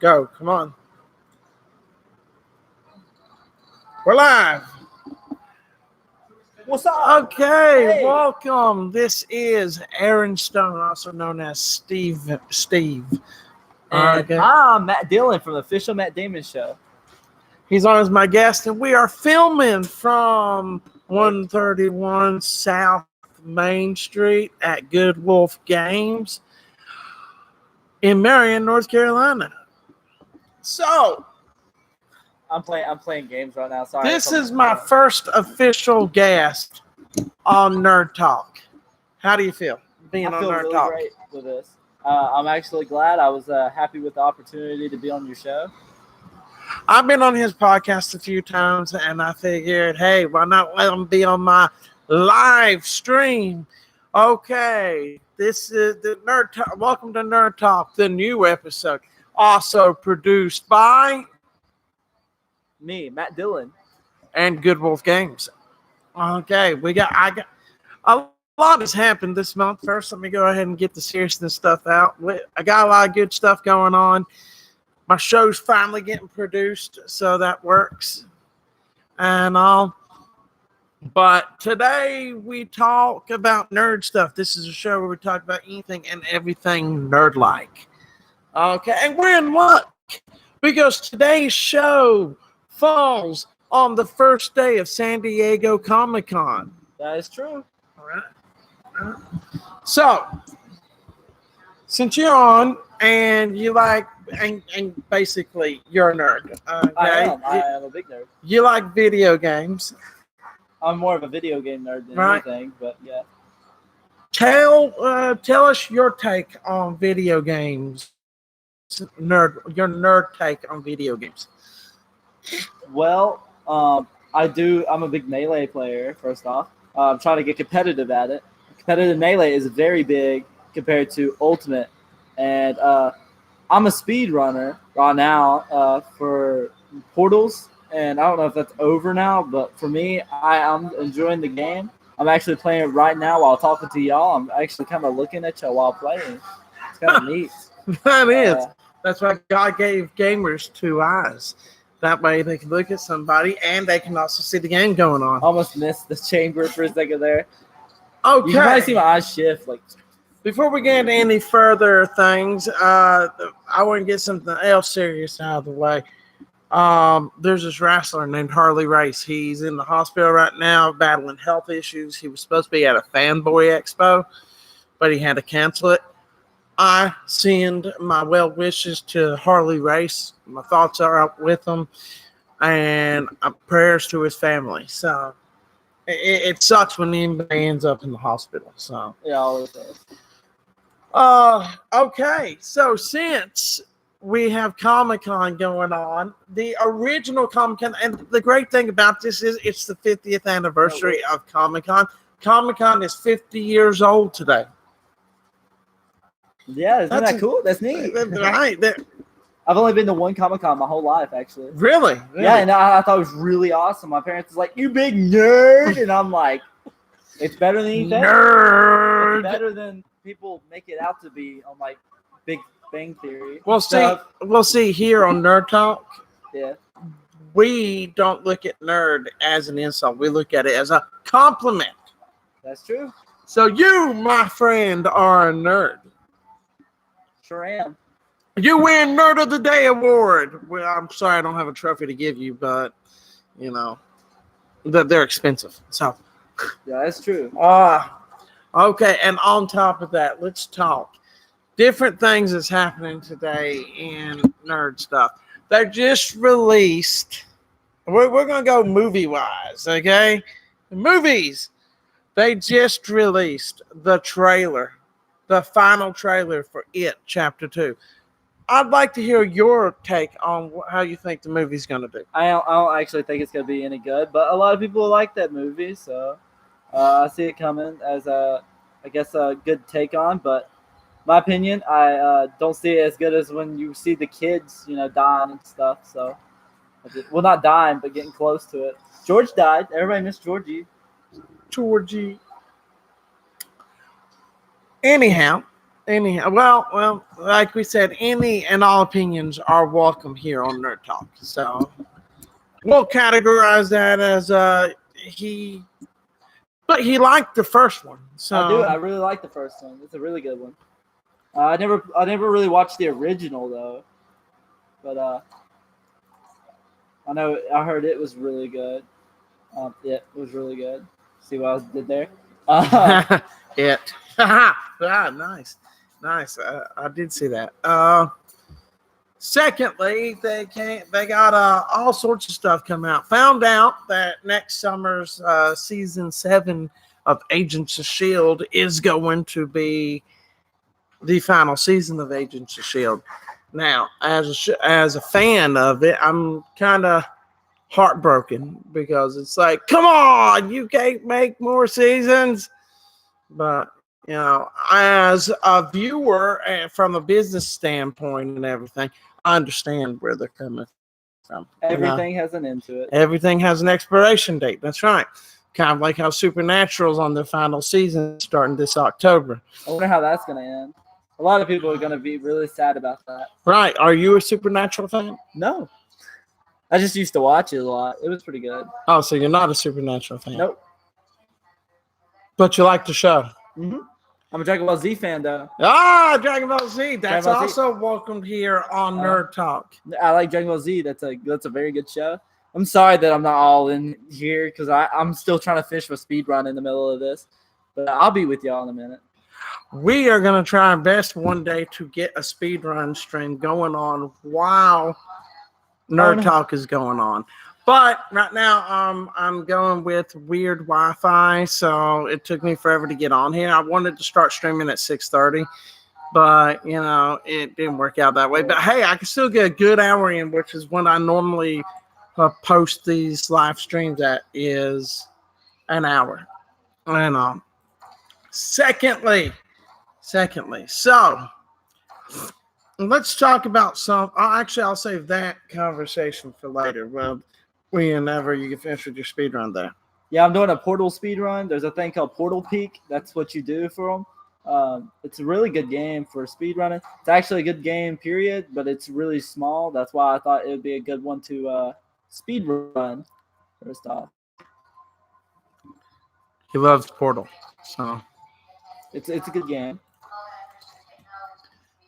Go. Come on. We're live. What's up? Okay, Hey. welcome. This is Aaron Stone, also known as Steve. And Okay. I'm Matt Dillon from the official Matt Damon Show. He's on as my guest, and we are filming from 131 South Main Street at Good Wolf Games in Marion, North Carolina. So, I'm playing games right now. Sorry. this is my first official guest on Nerd Talk. How do you feel being I on feel Nerd really Talk? great with this. I'm actually glad. I was happy with the opportunity to be on your show. I've been on his podcast a few times, and I figured, hey, why not let him be on my live stream? Okay, this is the Nerd Talk. Welcome to Nerd Talk, the new episode, also produced by Me, Matt Dillon. and Good Wolf Games. Okay, I got a lot has happened this month. First, let me go ahead and get the seriousness stuff out. I got a lot of good stuff going on. My show's finally getting produced, so that works. And all. But today we talk about nerd stuff. This is a show where we talk about anything and everything nerd-like. Okay, and we're in luck because today's show falls on the first day of San Diego Comic-Con. That is true. All right. So, since you're on and you like, and basically you're a nerd. Okay? I am a big nerd. You like video games. I'm more of a video game nerd than Right. anything, but yeah. Tell us your take on video games. Your nerd take on video games. Well, I'm a big Melee player, first off. I'm trying to get competitive at it. Competitive Melee is very big compared to Ultimate. And I'm a speed runner right now for Portals. And I don't know if that's over now, but for me, I'm enjoying the game. I'm actually playing it right now while talking to y'all. I'm actually kind of looking at y'all while playing. It's kind of neat. That is. That's why God gave gamers two eyes. That way they can look at somebody and they can also see the game going on. Almost missed the chamber for a second there. Okay. You can probably see my eyes shift. Before we get into any further things, I want to get something else serious out of the way. There's this wrestler named Harley Race. He's in the hospital right now battling health issues. He was supposed to be at a Fanboy Expo, but he had to cancel it. I send my well wishes to Harley Race. My thoughts are up with him, and prayers to his family. So it sucks when anybody ends up in the hospital. So yeah, all of those. Okay. So since we have Comic-Con going on, the original Comic-Con, and the great thing about this is it's the 50th anniversary of Comic-Con. Comic-Con is 50 years old today. Yeah, isn't that cool? That's neat. Right. I've only been to one Comic-Con my whole life, actually. Really? Yeah, and I thought it was really awesome. My parents was like, "You big nerd," and I'm like, "It's better than anything. Nerd. It's better than people make it out to be on like Big Bang Theory." We'll see here on Nerd Talk. Yeah. We don't look at nerd as an insult. We look at it as a compliment. That's true. So you, my friend, are a nerd. Sure am. You win Nerd of the Day award. Well, I'm sorry I don't have a trophy to give you, but you know they're expensive. So yeah, that's true. Okay, and on top of that, let's talk different things that's happening today in nerd stuff. They just released. We're gonna go movie wise, okay? Movies. They just released the trailer. The final trailer for It Chapter 2. I'd like to hear your take on how you think the movie's going to do. I don't actually think it's going to be any good, but a lot of people like that movie, so I see it coming as a good take on. But my opinion, I don't see it as good as when you see the kids, dying and stuff. So, well, not dying, but getting close to it. George died. Everybody missed Georgie. Anyhow, Anyhow, well, like we said, any and all opinions are welcome here on Nerd Talk. So we'll categorize that as but he liked the first one. So I do. I really like the first one. It's a really good one. I never really watched the original though, but I heard it was really good. Yeah, it was really good. See what I did there? it. Nice, nice. I did see that. Secondly, they got all sorts of stuff coming out. Found out that next summer's season 7 of Agents of Shield is going to be the final season of Agents of Shield. Now, as a fan of it, I'm kind of heartbroken because it's like, come on, you can't make more seasons. But as a viewer and from a business standpoint and everything, I understand where they're coming from. Everything has an end to it. Everything has an expiration date. That's right. Kind of like how Supernatural's on their final season starting this October. I wonder how that's going to end. A lot of people are going to be really sad about that. Right. Are you a Supernatural fan? No. I just used to watch it a lot. It was pretty good. Oh, so you're not a Supernatural fan? Nope. But you like the show? Mm-hmm. I'm a Dragon Ball Z fan, though. Ah, Dragon Ball Z. That's Dragon Ball also welcomed here on Nerd Talk. I like Dragon Ball Z. That's a very good show. I'm sorry that I'm not all in here because I'm still trying to finish my speed run in the middle of this. But I'll be with y'all in a minute. We are going to try our best one day to get a speed run stream going on while Nerd Talk is going on. But right now, I'm going with weird Wi-Fi, so it took me forever to get on here. I wanted to start streaming at 6:30, but it didn't work out that way. But hey, I can still get a good hour in, which is when I normally post these live streams. At is an hour. And secondly, so let's talk about some. I'll save that conversation for later. Well, whenever you can finish with your speed run there. Yeah, I'm doing a Portal speed run. There's a thing called Portal Peak. That's what you do for them. It's a really good game for speed running. It's actually a good game, period, but it's really small. That's why I thought it would be a good one to speed run first off. He loves Portal, so it's a good game.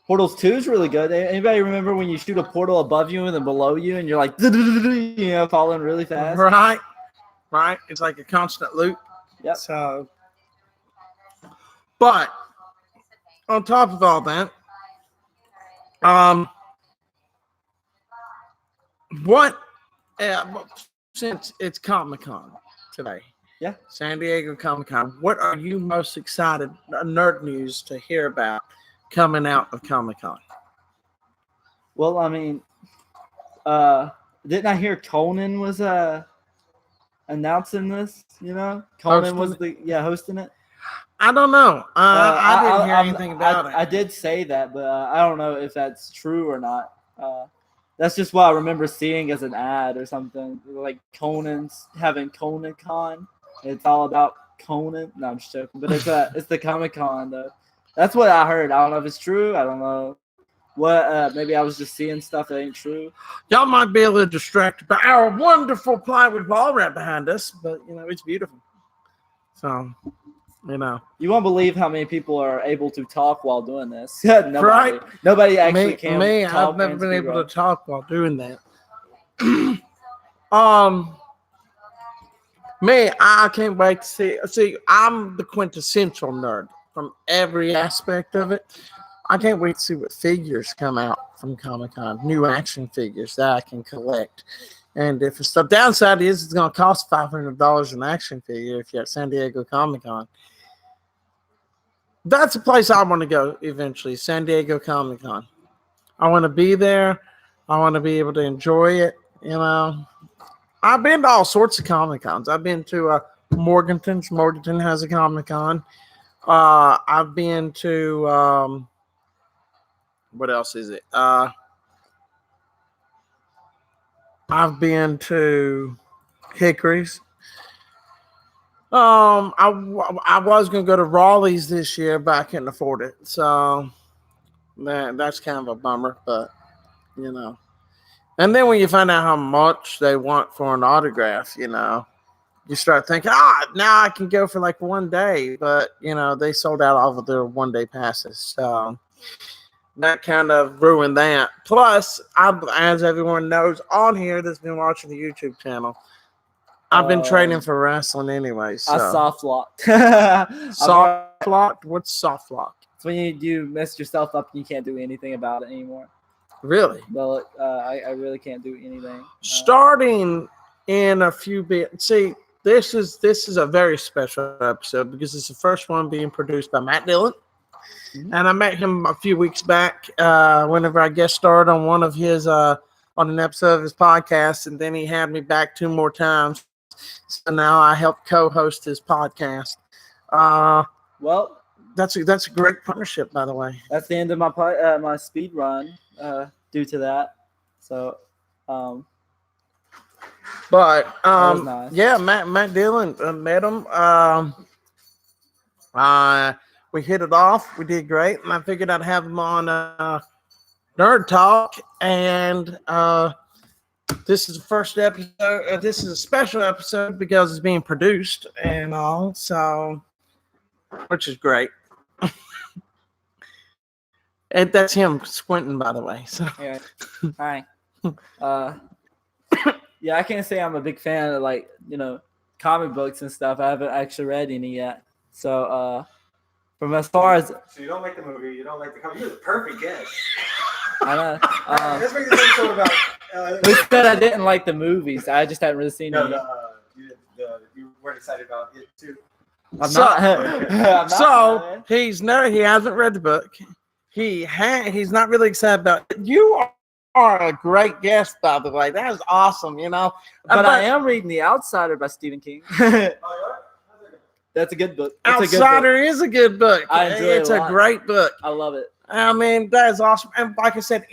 Portals 2 is really good. Anybody remember when you shoot a portal above you and then below you and you're like, falling really fast? Right. It's like a constant loop. Yep. So, but on top of all that, since it's Comic-Con today, yeah, San Diego Comic-Con, what are you most excited, nerd news, to hear about coming out of Comic-Con? Well, I mean, didn't I hear Conan was announcing this? Conan hosting was hosting it. I don't know. I didn't hear anything about it. I did say that, but I don't know if that's true or not. That's just what I remember seeing as an ad or something. Like Conan's having Conan Con. It's all about Conan. No, I'm just joking. But it's the Comic Con though. That's what I heard. I don't know if it's true. I don't know what. Maybe I was just seeing stuff that ain't true. Y'all might be a little distracted by our wonderful plywood wall right behind us, but it's beautiful. So, you won't believe how many people are able to talk while doing this. Nobody, right? Nobody actually can. Me, I've never been able to talk while doing that. Me, I can't wait to see. See, I'm the quintessential nerd from every aspect of it. I can't wait to see what figures come out from Comic-Con, new action figures that I can collect. And if the downside is it's going to cost $500 an action figure if you're at San Diego Comic-Con. That's a place I want to go eventually, San Diego Comic-Con. I want to be there. I want to be able to enjoy it. I've been to all sorts of Comic-Cons. I've been to Morganton's. Morganton has a Comic-Con. I've been to what else is it? I've been to Hickory's. I was gonna go to Raleigh's this year, but I couldn't afford it. So that's kind of a bummer. But you know, and then when you find out how much they want for an autograph, you start thinking, now I can go for like one day. But they sold out all of their 1 day passes. So that kind of ruined that. Plus, as everyone knows on here that's been watching the YouTube channel, I've been training for wrestling anyway. I So soft locked. soft locked? What's soft lock? It's when you mess yourself up and you can't do anything about it anymore. Really? Well, I really can't do anything. Starting in a few bit. See, this is a very special episode because it's the first one being produced by Matt Dillon. And I met him a few weeks back whenever I guest starred on one of his on an episode of his podcast, and then he had me back 2 more times. So now I help co-host his podcast. Well, that's a great partnership, by the way. That's the end of my my speed run due to that. So, but that was nice. yeah, Matt Dillon met him. We hit it off. We did great, and I figured I'd have him on Nerd Talk. And this is the first episode. This is a special episode because it's being produced and all, so which is great. And that's him squinting, by the way. So yeah. Hi. Yeah, I can't say I'm a big fan of comic books and stuff. I haven't actually read any yet. So from as far as so you don't like the movie, you don't like the comic. You're the perfect guest. I know. Let's make this episode about. Who said I didn't like the movies? I just haven't really seen No, any. you weren't excited about it too. I'm not. So he hasn't read the book. He's not really excited about it. You are a great guest, by the way. That is awesome, But I am reading The Outsider by Stephen King. That's a good book. Outsider is a good book. I enjoy it's it a great book. I love it. I mean, that is awesome. And like I said,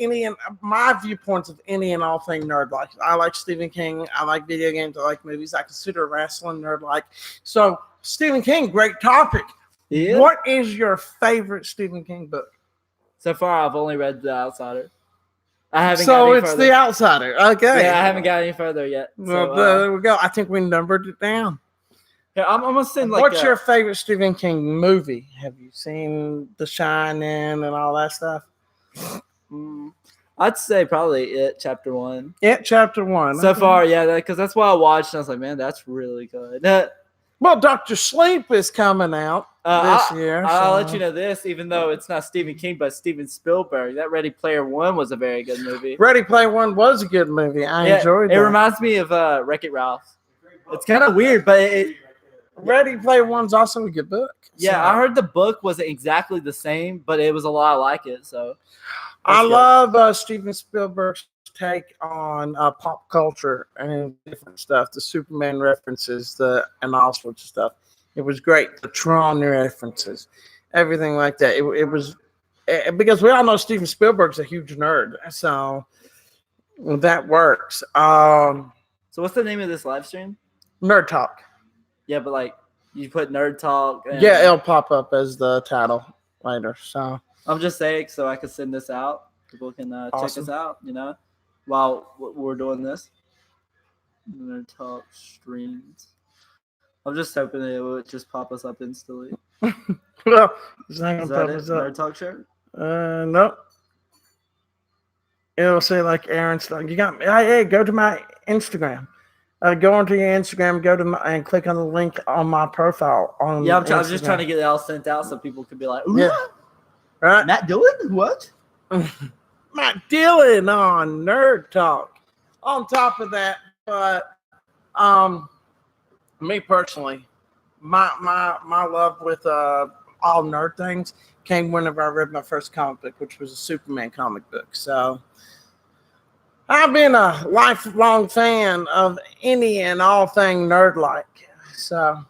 my viewpoints of any and all thing nerd like. I like Stephen King. I like video games. I like movies. I consider wrestling nerd like. So Stephen King, great topic. Yeah. What is your favorite Stephen King book? So far, I've only read The Outsider. I haven't. So it's The Outsider. Okay. Yeah, I haven't got any further yet. Well, there we go. I think we numbered it down. Yeah, I'm gonna send What's your favorite Stephen King movie? Have you seen The Shining and all that stuff? I'd say probably It Chapter 1. It Chapter 1. So far, yeah, because that's what I watched, and I was like, man, that's really good. Well, Dr. Sleep is coming out this year. I'll let you know this, even though it's not Stephen King, but Steven Spielberg. That Ready Player One was a very good movie. Ready Player One was a good movie. I enjoyed it. It reminds me of Wreck-It Ralph. It's kind of weird, but Ready Player One's also a good book. Yeah, I heard the book wasn't exactly the same, but it was a lot like it. So I love Steven Spielberg's take on pop culture and different stuff, the Superman references, and all sorts of stuff. It was great. The Tron references, everything like that. It was because we all know Steven Spielberg's a huge nerd, so that works. So what's the name of this live stream? Nerd Talk. Yeah, but you put Nerd Talk. Yeah, it'll pop up as the title later. So I'm just saying, so I can send this out. People can check us out, while we're doing this. Nerd Talk streams. I'm just hoping it would just pop us up instantly. Well, it's not Is gonna that pop it? us up. Nerd Talk shirt? Nope. It'll say Aaron stuff. You got me. Hey, go to my Instagram. Go onto your Instagram, and click on the link on my profile. I'm just trying to get it all sent out so people could be like, ooh, yeah. Right? Matt Dillon? What? Matt Dillon on Nerd Talk. On top of that, but me personally, my love with all nerd things came whenever I read my first comic book, which was a Superman comic book. So I've been a lifelong fan of any and all thing nerd-like. So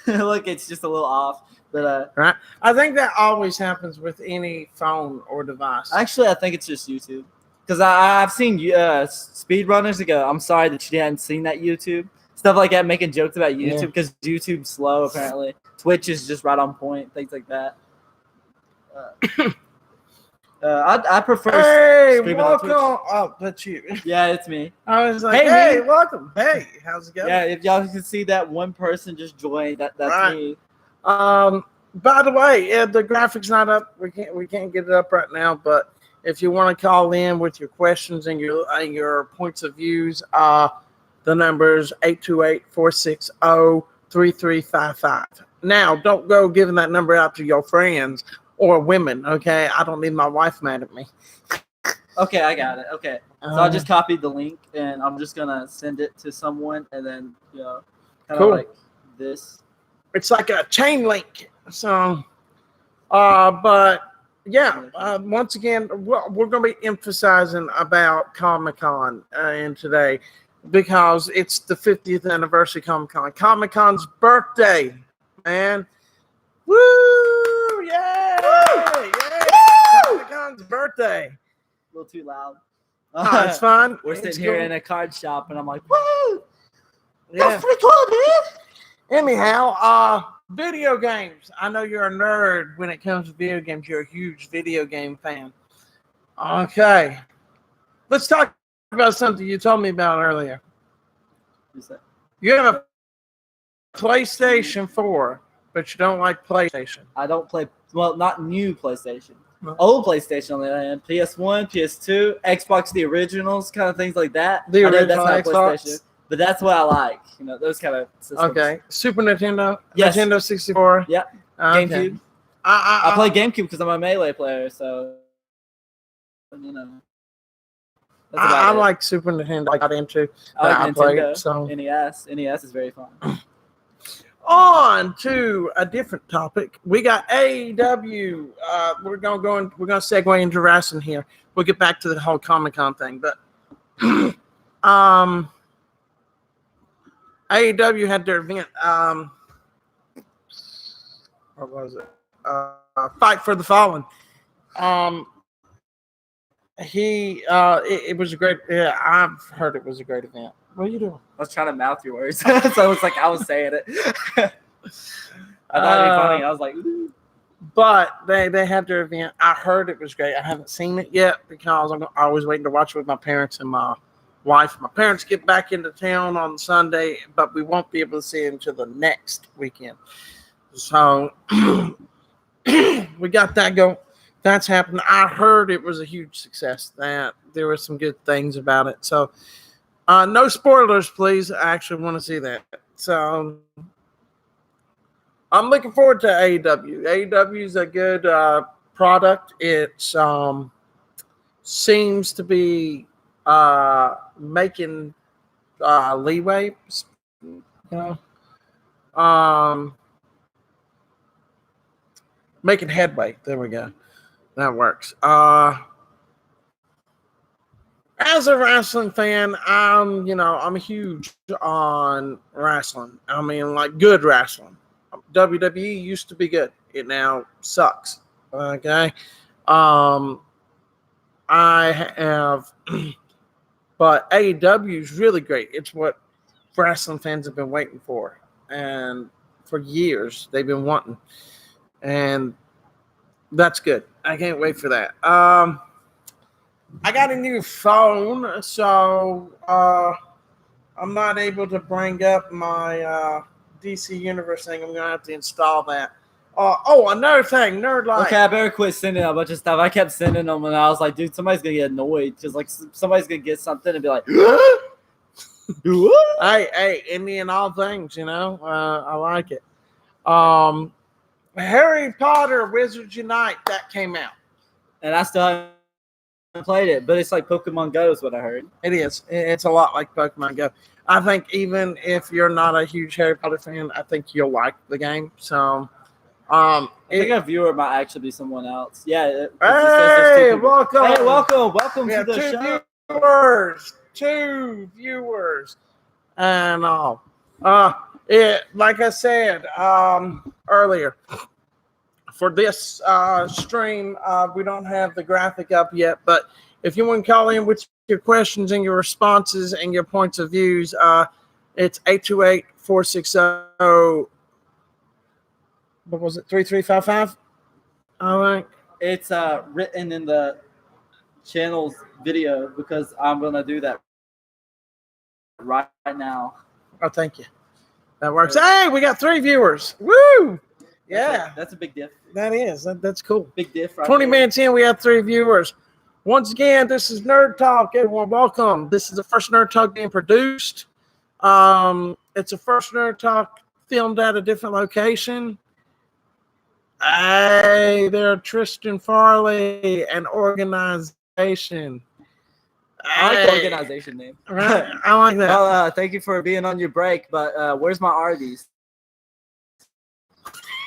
look, it's just a little off, but right. I think that always happens with any phone or device. Actually, I think it's just YouTube, because I've seen speedrunners ago. I'm sorry that you hadn't seen that YouTube. stuff like that, making jokes about YouTube because YouTube's slow apparently. Twitch is just right on point, things like that. I prefer. Hey, streaming on welcome. Twitch. Oh, that's you. Yeah, it's me. I was like, Hey, hey, me. welcome. Hey, how's it going? Yeah, if y'all can see that one person just joined, that's Right. me. By the way, the graphics not up. We can't get it up right now. But if you want to call in with your questions and your points of views, the number is 828-460-3355. Now, don't go giving that number out to your friends or women. Okay, I don't need my wife mad at me. Okay, I got it. Okay, so I just copied the link and I'm just gonna send it to someone and then kind of Cool. like this. It's like a chain link. So, but yeah, once again, we're going to be emphasizing about Comic-Con in today because it's the 50th anniversary Comic-Con. Comic-Con's birthday, man. Woo! Yay! Yay! Comic-Con's birthday. A little too loud. Oh, it's fun. We're It's sitting here cool. in a card shop and I'm like, woo! Yeah. That's pretty cool, dude. Anyhow, video games. I know you're a nerd when it comes to video games. You're a huge video game fan. Okay. Let's talk about something you told me about earlier. What's that? You have a PlayStation 4, but you don't like PlayStation. I don't play, well, not new PlayStation. No. Old PlayStation on the other hand. PS1, PS2, Xbox, the originals, kind of things like that. The I know original that's not Xbox? PlayStation, but that's what I like. Those kind of systems. Okay. Super Nintendo? Yes. Nintendo 64? Yeah. Okay. GameCube. I I play GameCube because I'm a Melee player, so That's about I it. like Super Nintendo. I got into. I like I played, Nintendo. so. NES is very fun. On to a different topic. We got AEW. We're gonna segue into wrestling here. We'll get back to the whole Comic-Con thing, but AEW had their event. What was it? Fight for the Fallen. It was a great. Yeah, I've heard it was a great event. What are you doing? I was trying to mouth your words, so it was like I was saying it. I thought it'd be funny. I was like, ooh. But they had their event. I heard it was great. I haven't seen it yet because I was waiting to watch it with my parents and my wife. My parents get back into town on Sunday, but we won't be able to see it until the next weekend. So we got that going. That's happened. I heard it was a huge success. That there were some good things about it. So no spoilers, please. I actually want to see that. So I'm looking forward to AEW. AEW is a good product. It seems to be making leeway. Making headway. There we go. That works. As a wrestling fan, I'm huge on wrestling. I mean, like good wrestling. WWE used to be good. It now sucks. Okay. I have, but AEW is really great. It's what wrestling fans have been waiting for, and for years they've been wanting, and that's good. I can't wait for that. I got a new phone, so I'm not able to bring up my DC Universe thing. I'm gonna have to install that. Another thing, Nerd Life. Okay, I better quit sending a bunch of stuff. I kept sending them, and I was like, dude, somebody's gonna get annoyed because like somebody's gonna get something and be like, hey, any and all things, I like it. Harry Potter Wizards Unite, that came out. and I still haven't played it, but it's like Pokemon Go is what I heard. It is. It's a lot like Pokemon Go. I think even if you're not a huge Harry Potter fan, I think you'll like the game. So, I think a viewer might actually be someone else. Yeah. Hey, welcome. Hey, welcome We to have the show. two viewers, and all. Like I said earlier, for this stream, we don't have the graphic up yet, but if you want to call in with your questions and your responses and your points of views, It's 828-460. What was it? 3355. All right. It's written in the channel's video because I'm gonna do that right now. Oh, thank you. That works. Hey, we got 3 viewers. Woo! Yeah, That's a big diff. that is. That's cool. Big diff. Right 20 there. minutes in, we have 3 viewers. Once again, this is Nerd Talk. Everyone, welcome. This is the first Nerd Talk being produced. It's the first Nerd Talk filmed at a different location. Hey, they're Tristan Farley, an organization. I like the Hey, organization name. right? I like that. Well, thank you for being on your break, but where's my Arby's?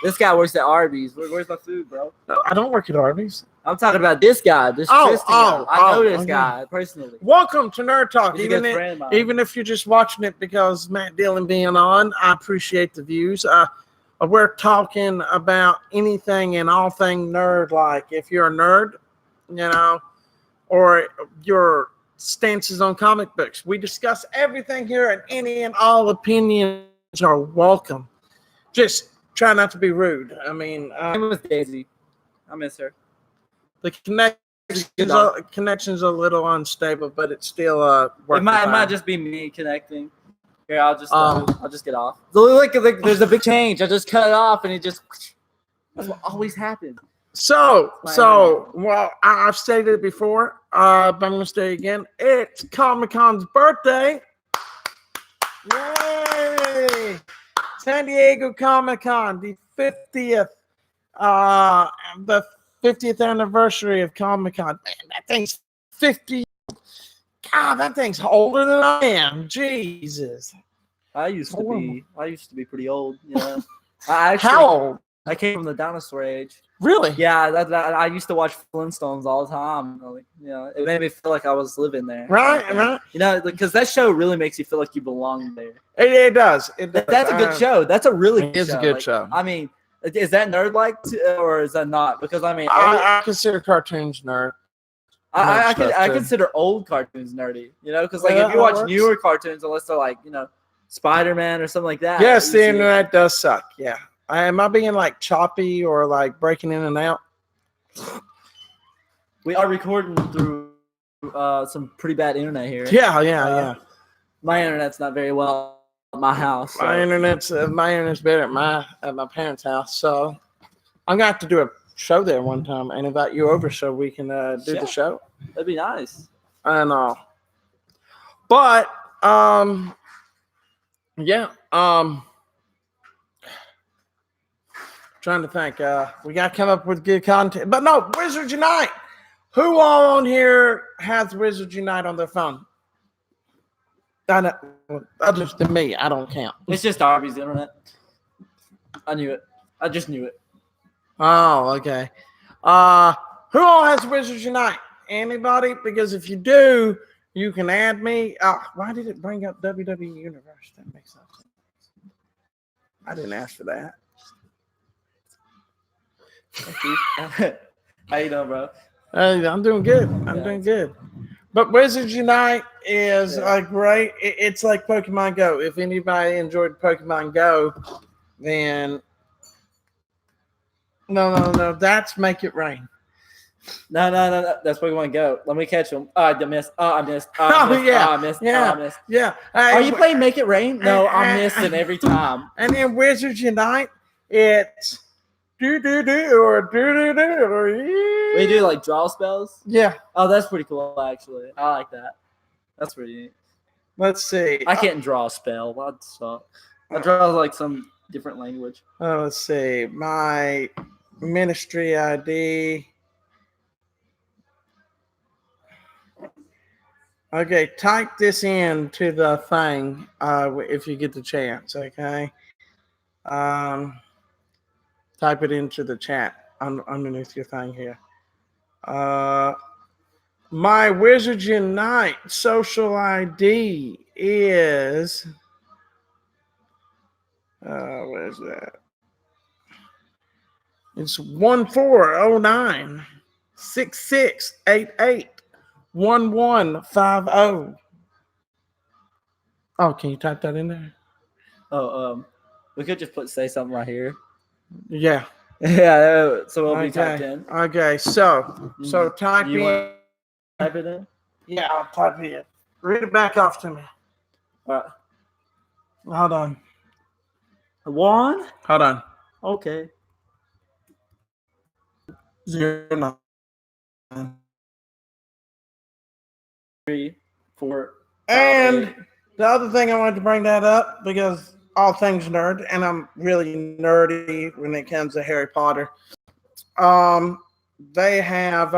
This guy works at Arby's. Where's my food, bro? I don't work at Arby's. I'm talking about this guy, this Tristan guy. I know this okay. guy personally. Welcome to Nerd Talk. He's a good friend of mine. Even if you're just watching it because Matt Dillon being on, I appreciate the views. We're talking about anything and all thing nerd. Like if you're a nerd, or your stances on comic books, we discuss everything here, and any and all opinions are welcome. Just try not to be rude. I mean, My name was Daisy. I miss her. the connection's a little unstable, but it's still working. It might fine. just be me connecting. Here, I'll just get off. Look, there's a big change. I just cut it off, and it just. That's what always happens. So, well, I've stated it before, but I'm going to say it again. It's Comic-Con's birthday. Yay! San Diego Comic-Con, the 50th anniversary of Comic-Con. Man, that thing's 50. God, that thing's older than I am. Jesus. I used to be pretty old. How old? I came from the dinosaur age. Really? Yeah, I used to watch Flintstones all the time. It made me feel like I was living there. Right. Because that show really makes you feel like you belong there. It does. That's a good show. That's a really good show. It's a good show. I mean, is that nerd-like or is that not? Because I mean, I consider cartoons nerd. I consider old cartoons nerdy. Because if you watch newer cartoons, unless they're Spider-Man or something like that. Yes, the internet does suck. Yeah. Am I being choppy or breaking in and out? We are recording through some pretty bad internet here. Yeah. My internet's not very well at my house. So. My internet's better at my parents' house. So I'm gonna have to do a show there one time and invite you over so we can do the show. That'd be nice. I know. But trying to think. We got to come up with good content. But no, Wizards Unite. Who all on here has Wizards Unite on their phone? Other than me, I don't count. It's just Arby's internet. I knew it. I just knew it. Oh, okay. Who all has Wizards Unite? Anybody? Because if you do, you can add me. Why did it bring up WWE Universe? That makes no sense. I didn't ask for that. How you doing, bro? I'm doing good. I'm doing good. But Wizards Unite is great. It's like Pokemon Go. If anybody enjoyed Pokemon Go, then no. That's Make It Rain. No. That's Pokemon Go. Let me catch him. I missed. I missed. Yeah. I missed. Yeah. Are you playing Make It Rain? No, I'm missing every time. And then Wizards Unite, it's do or We do draw spells. Yeah. Oh, that's pretty cool. Actually, I like that. That's pretty neat. Let's see. I can't draw a spell. That sucks. I draw some different language. Let's see. My ministry ID. Okay, type this in to the thing if you get the chance, okay? Type it into the chat underneath your thing here. My Wizards Unite social ID is... where's that? It's 1409 6688 1150. Oh, can you type that in there? Oh, we could just say something right here. Yeah. Yeah, so it'll be typed Okay. in. Okay. So type You in. want to type it in? Yeah, I'll type in. Read it back off to me. All right. Hold on. One. Hold on. Okay. 09. 3, 4, 5, And 8. the other thing I wanted to bring that up because all things nerd, and I'm really nerdy when it comes to Harry Potter. They have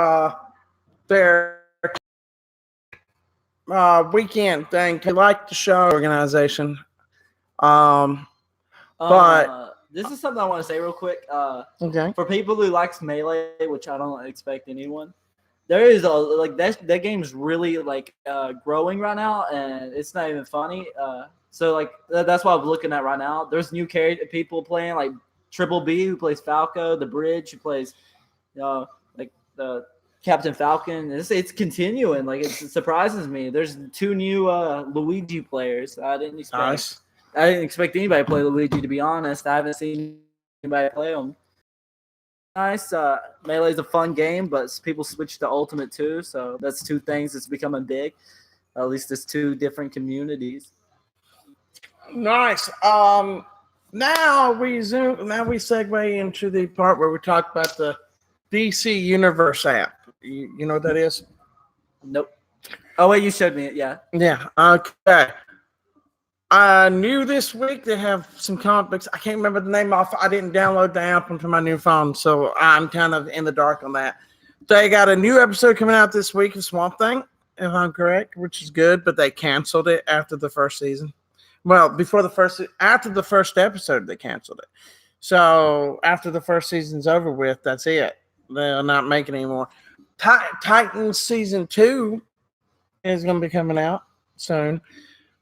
their weekend thing. They like the show organization. But This is something I want to say real quick. okay. For people who likes Melee, which I don't expect anyone, there is that game's really growing right now, and it's not even funny. So that's what I'm looking at right now. There's new people playing like Triple B, who plays Falco, the Bridge, who plays the Captain Falcon. It's continuing. It surprises me. There's 2 new Luigi players. I didn't expect. Nice. I didn't expect anybody to play Luigi. To be honest, I haven't seen anybody play them. Nice. Melee's a fun game, but people switch to Ultimate too. So that's 2 things that's becoming big. At least there's 2 different communities. Nice. Now we segue into the part where we talk about the DC Universe app. You know what that is? Nope. Oh wait, you showed me it. Yeah. Yeah. Okay. I knew this week they have some comic books. I can't remember the name off. I didn't download the app onto my new phone, so I'm kind of in the dark on that. They got a new episode coming out this week of Swamp Thing, if I'm correct, which is good, but they canceled it after the first season. Well, after the first episode, they canceled it. So after the first season's over with, that's it. They're not making any more. Titans season 2 is going to be coming out soon.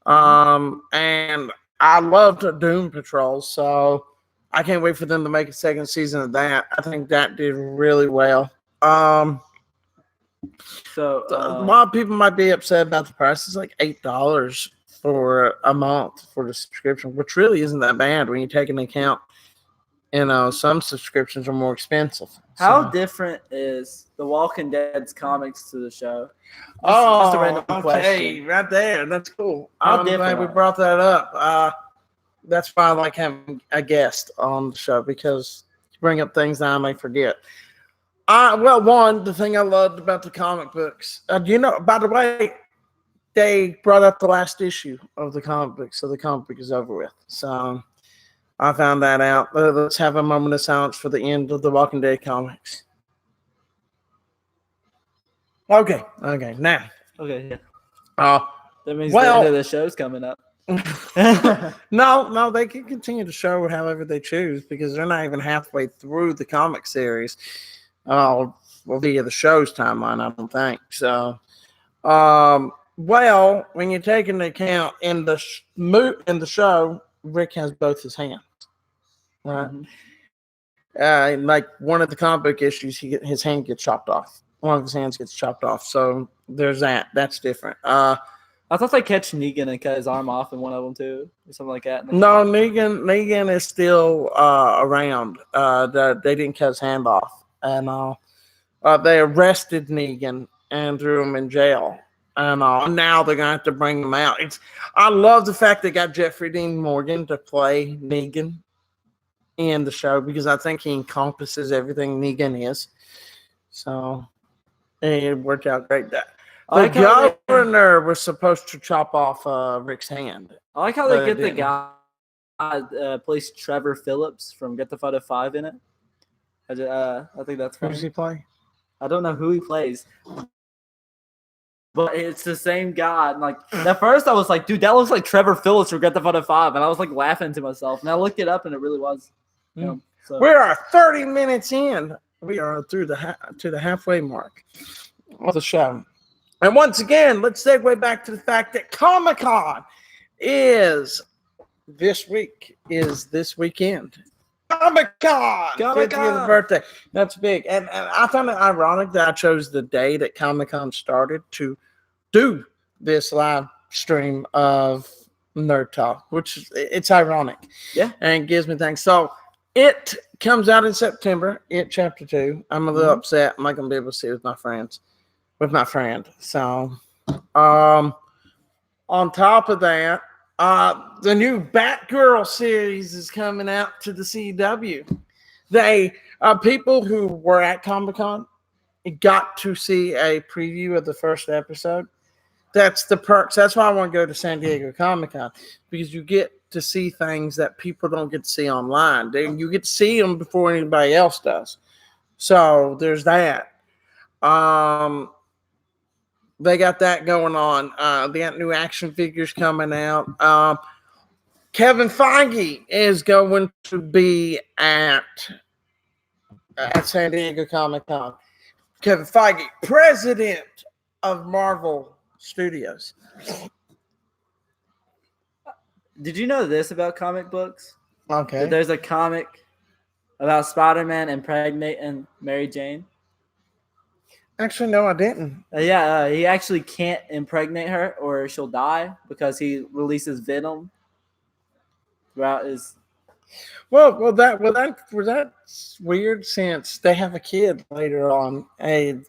And I loved Doom Patrol, so I can't wait for them to make a second season of that. I think that did really well. So a lot of people might be upset about the price. It's like $8 for a month for the subscription, which really isn't that bad when you take into account, some subscriptions are more expensive. How different is The Walking Dead's comics to the show? Just a random okay, question. right there. That's cool. How I'm glad we brought that up. That's why I like having a guest on the show, because you bring up things that I may forget. The thing I loved about the comic books, by the way, they brought up the last issue of the comic book, so the comic book is over with. So I found that out. Let's have a moment of silence for the end of the Walking Dead comics. Okay, now. Okay, yeah. That means the end of the show's coming up. No, they can continue to show however they choose, because they're not even halfway through the comic series. Via the show's timeline, I don't think. So, when you take into account in the show, Rick has both his hands, right? Mm-hmm. Like one of the comic book issues, his hand gets chopped off. One of his hands gets chopped off. So there's that. That's different. I thought they catch Negan and cut his arm off in one of them too, or something like that. No, Negan is still around. They didn't cut his hand off, and they arrested Negan and threw him in jail. And now they're gonna have to bring him out. I love the fact they got Jeffrey Dean Morgan to play Negan in the show, because I think he encompasses everything Negan is. So it worked out great. The governor was supposed to chop off Rick's hand. I like how they get the guy plays Trevor Phillips from Get the Photo 5 in it. I think that's funny. Who does he play? I don't know who he plays, but it's the same guy. And at first I was like, dude, that looks like Trevor Phillips from Get the Photo 5, and I was laughing to myself. And I looked it up, and it really was. So. We are 30 minutes in. We are through to the halfway mark of the show. And once again, let's segue back to the fact that Comic-Con is this weekend. Comic-Con! 50th birthday. That's big. And I found it ironic that I chose the day that Comic-Con started to do this live stream of NerdTalk, it's ironic. Yeah. And it gives me thanks. So it comes out in September. It chapter 2. I'm a little upset. I'm not gonna be able to see it with my friend. So on top of that, the new Batgirl series is coming out to the CW. They people who were at Comic-Con got to see a preview of the first episode. That's the perks. That's why I want to go to San Diego Comic-Con, because you get to see things that people don't get to see online. You get to see them before anybody else does. So there's that. They got that going on. They got new action figures coming out. Kevin Feige is going to be at San Diego Comic-Con. Kevin Feige, president of Marvel Studios. Did you know this about comic books? Okay. That there's a comic about Spider-Man impregnating Mary Jane. Actually, no, I didn't. He actually can't impregnate her or she'll die because he releases venom throughout his. That's weird since they have a kid later on.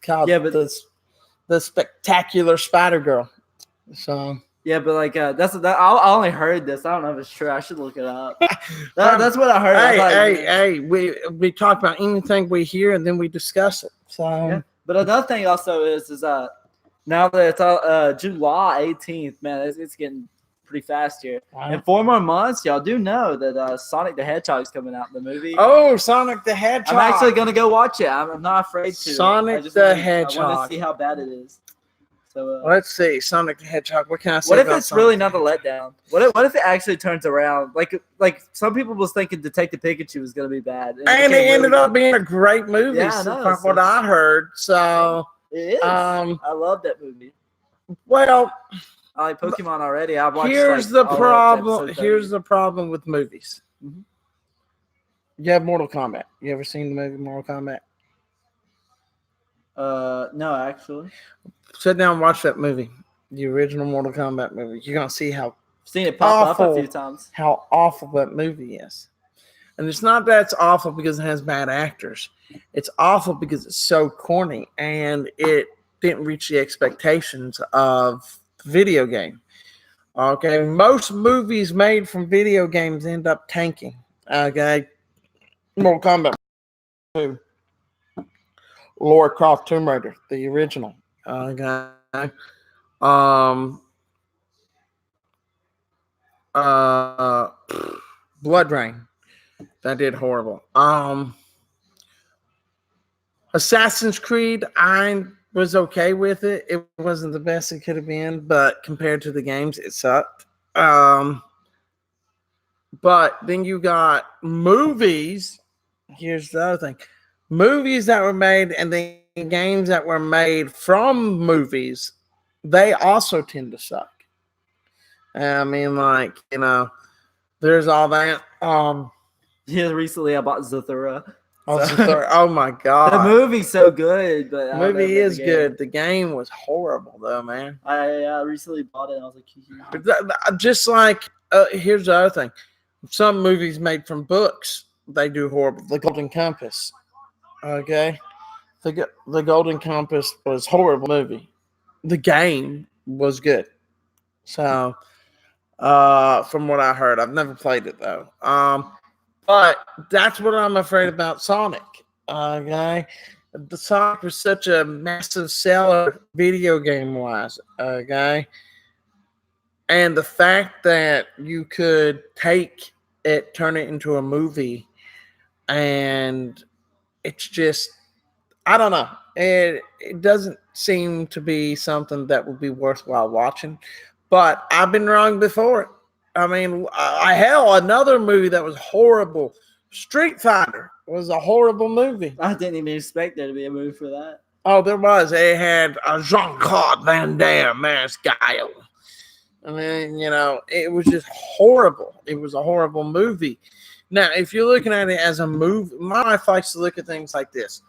Called the Spectacular Spider-Girl. So yeah, but like I only heard this. I don't know if it's true. I should look it up. That's what I heard. We talk about anything we hear and then we discuss it. So, yeah. But another thing also is now that it's July 18th, man, it's getting pretty fast here. Wow. In 4 more months, y'all do know that Sonic the Hedgehog is coming out in the movie. Oh, Sonic the Hedgehog! I'm actually gonna go watch it. I'm not afraid to. Sonic the Hedgehog. I want to see how bad it is. So let's see, Sonic the Hedgehog. What can I say? What if it's really not a letdown? What if it actually turns around? Like some people was thinking Detective Pikachu was gonna be bad, and it ended up being a great movie. Yeah, from what I heard. So it is. I love that movie. Well, I like Pokemon already. I watched. Here's the problem. Here's the problem with movies. Mm-hmm. You have Mortal Kombat. You ever seen the movie Mortal Kombat? No, actually. Sit down and watch that movie, the original Mortal Kombat movie. You're gonna see how I've seen it pop up a few times. How awful that movie is, and it's not that it's awful because it has bad actors. It's awful because it's so corny and it didn't reach the expectations of the video game. Okay, most movies made from video games end up tanking. Okay, Mortal Kombat 2. Lara Croft Tomb Raider, the original. Okay. Blood Rain. That did horrible. Assassin's Creed, I was okay with it. It wasn't the best it could have been, but compared to the games, it sucked. But then you got movies. Here's the other thing. Movies that were made and then games that were made from movies, they also tend to suck. I mean, like, there's all that. Yeah, recently I bought Zathura. Oh my god, the movie's so good, but the movie is good. The game was horrible, though, man. I recently bought it. And I was like, just like here's the other thing: some movies made from books, they do horrible. The Golden Compass. Okay, the Golden Compass was a horrible movie. The game was good. So, from what I heard, I've never played it though. But that's what I'm afraid about Sonic. Okay, the Sonic was such a massive seller video game wise. Okay, and the fact that you could take it, turn it into a movie, and it's just, I don't know. It doesn't seem to be something that would be worthwhile watching. But I've been wrong before. I mean, hell, another movie that was horrible, Street Fighter, was a horrible movie. I didn't even expect there to be a movie for that. Oh, there was. It had Jean-Claude Van Damme as Guile. I mean, it was just horrible. It was a horrible movie. Now, if you're looking at it as a movie, my wife likes to look at things like this.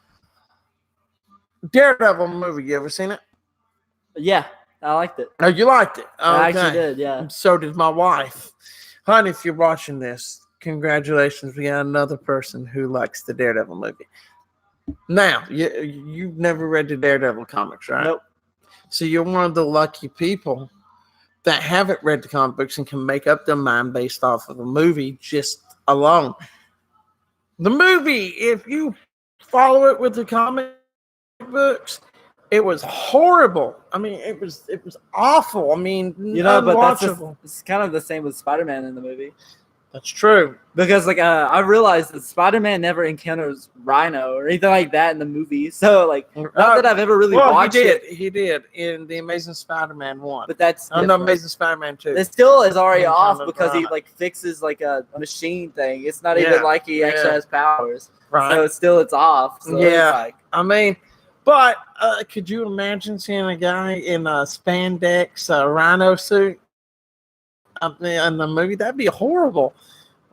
Daredevil movie, you ever seen it? Yeah, I liked it. Oh, you liked it? Okay. I actually did, yeah. So did my wife. Honey, if you're watching this, congratulations. We got another person who likes the Daredevil movie. Now, you've never read the Daredevil comics, right? Nope. So you're one of the lucky people that haven't read the comic books and can make up their mind based off of a movie just alone. The movie, if you follow it with the comic books, it was horrible. I mean, it was awful. I mean, but unwatchable. it's kind of the same with Spider-Man in the movie. That's true. Because I realized that Spider-Man never encounters Rhino or anything like that in the movie. So not that I've ever really watched it. He did in the Amazing Spider-Man 1. But that's no, Amazing Spider-Man 2. It still is already Yeah, off kind of because he right. fixes a machine thing. It's not even like he actually has powers. Right. So it's off. So Yeah. it's I mean, but could you imagine seeing a guy in a spandex rhino suit in the movie? That'd be horrible.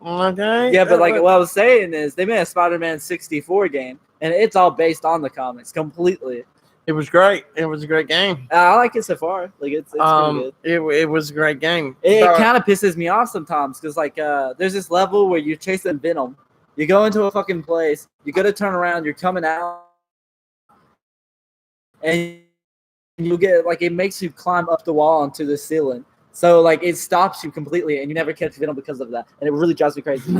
Okay. Yeah, but what I was saying is they made a Spider-Man 64 game, and it's all based on the comics completely. It was great. It was a great game. I like it so far. It's pretty good. It was a great game. It kind of pisses me off sometimes because there's this level where you're chasing Venom. You go into a fucking place. You got to turn around. You're coming out, and you get it makes you climb up the wall onto the ceiling. So it stops you completely, and you never catch Venom because of that, and it really drives me crazy.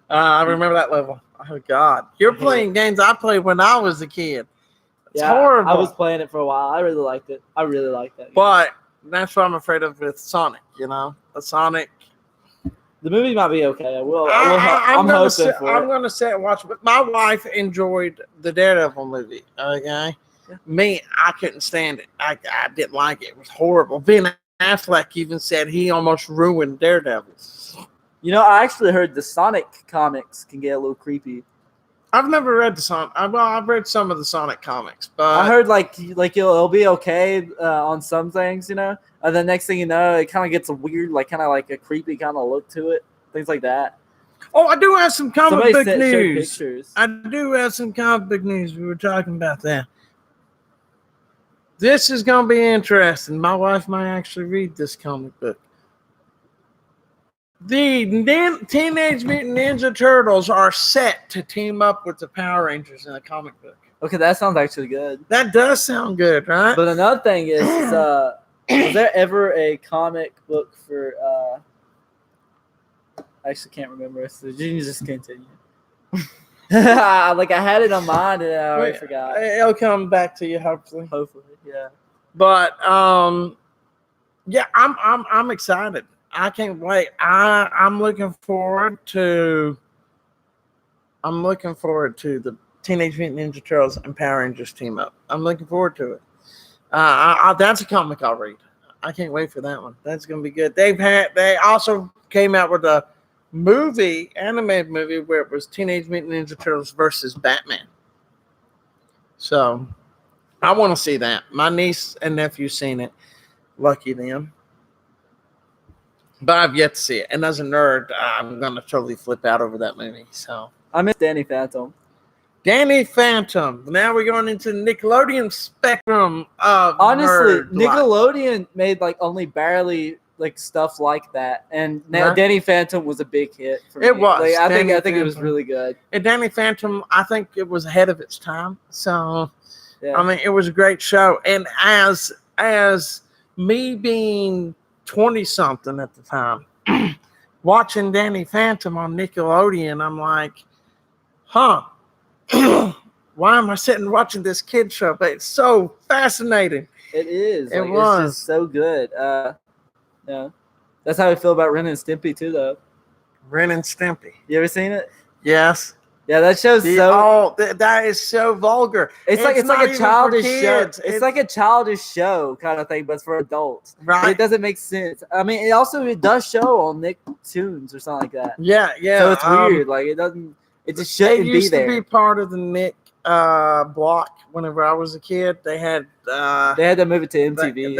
I remember that level. Oh God, you're playing games I played when I was a kid. It's horrible. I was playing it for a while. I really liked it. I really liked that game. But that's what I'm afraid of with Sonic. The Sonic. The movie might be okay. I'm gonna hoping for it. I'm going to sit and watch it. But my wife enjoyed the Daredevil movie. Okay, yeah. Me, I couldn't stand it. I didn't like it. It was horrible. Ben Affleck even said he almost ruined Daredevil. I actually heard the Sonic comics can get a little creepy. I've never read the Sonic. I've read some of the Sonic comics, but I heard it'll be okay on some things, and the next thing you know, it kind of gets a weird, a creepy kind of look to it, things like that. Oh, I do have some comic book news. Pictures. I do have some comic book news. We were talking about that. This is going to be interesting. My wife might actually read this comic book. The Teenage Mutant Ninja Turtles are set to team up with the Power Rangers in a comic book. Okay, that sounds actually good. That does sound good, right? But another thing is, was there ever a comic book for? I actually can't remember. So you can just continue. I had it on mind and I already forgot. It'll come back to you, hopefully. Hopefully, yeah. But yeah, I'm excited. I can't wait. I'm looking forward to the Teenage Mutant Ninja Turtles and Power Rangers team up. I'm looking forward to it. That's a comic I'll read. I can't wait for that one. That's gonna be good. They also came out with a animated movie where it was Teenage Mutant Ninja Turtles versus Batman. So I want to see that. My niece and nephew seen it. Lucky them. But I've yet to see it. And as a nerd, I'm going to totally flip out over that movie. So I miss Danny Phantom. Danny Phantom. Now we're going into the Nickelodeon spectrum of honestly, nerd Nickelodeon life. made only barely stuff like that, and now Danny Phantom was a big hit for me. It was. I think it was really good. And Danny Phantom, I think it was ahead of its time. So yeah. I mean, it was a great show. And as me being 20-something at the time, watching Danny Phantom on Nickelodeon, I'm like, why am I sitting watching this kid show? But it's so fascinating. It is. It was. It's just so good. Yeah. That's how I feel about Ren and Stimpy too, though. Ren and Stimpy. You ever seen it? Yes. Yeah, that show's that is so vulgar. It's like a childish show. It's like a childish show kind of thing, but it's for adults. Right. But it doesn't make sense. I mean, it does show on Nicktoons or something like that. Yeah. So it's weird. It doesn't. It just shouldn't be there. It used to be part of the Nick block. Whenever I was a kid, they had to move it to MTV.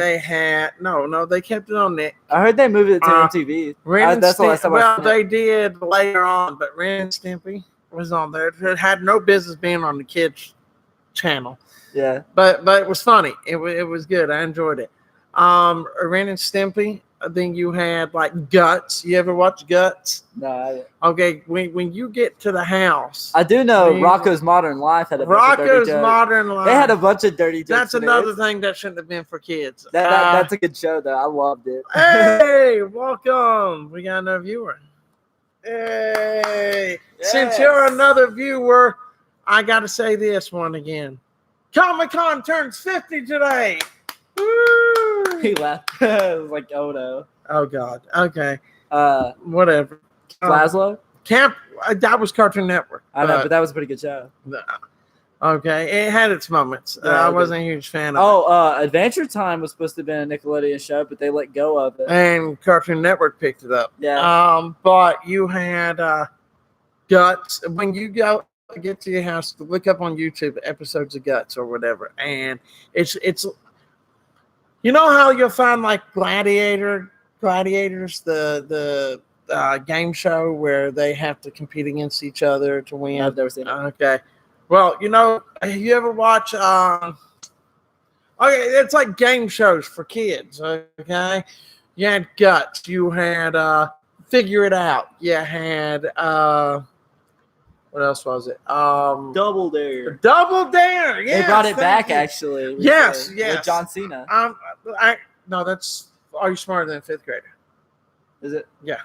They kept it on Nick. I heard they moved it to MTV. That's the last time they did later on, but Ren and Stimpy was on there. It had no business being on the kids channel. Yeah, but it was funny. It was good. I enjoyed it. Ren and Stimpy. Then you had like Guts. You ever watch Guts? No, Okay, when you get to the house, I do know mean, Rocco's Modern Life had a bunch of dirty Rocco's jokes. Modern Life. They had a bunch of dirty jokes. That's in another it. thing that shouldn't have been for kids. That's a good show, though. I loved it. Hey, welcome. We got another viewer. Hey, since you're another viewer, I got to say this one again. Comic-Con turns 50 today. Woo! He laughed. It was like, oh no. Oh God. Okay. Whatever. Whatever. Laszlo? Camp. That was Cartoon Network. I know, but that was a pretty good show. Okay, it had its moments. Yeah, I wasn't a huge fan of it. Adventure Time was supposed to have been a Nickelodeon show, but they let go of it. And Cartoon Network picked it up. Yeah. But you had Guts. When you get to your house, look up on YouTube episodes of Guts or whatever, and it's you know how you'll find like Gladiators, the game show where they have to compete against each other to win. I've never seen it. Okay. Well, you ever watch okay, it's like game shows for kids, okay? You had Guts, you had Figure It Out, you had what else was it? Double Dare. Double Dare, yeah. They brought it back actually. Yes. With John Cena. No, that's Are You Smarter Than a Fifth Grader? Is it? Yeah.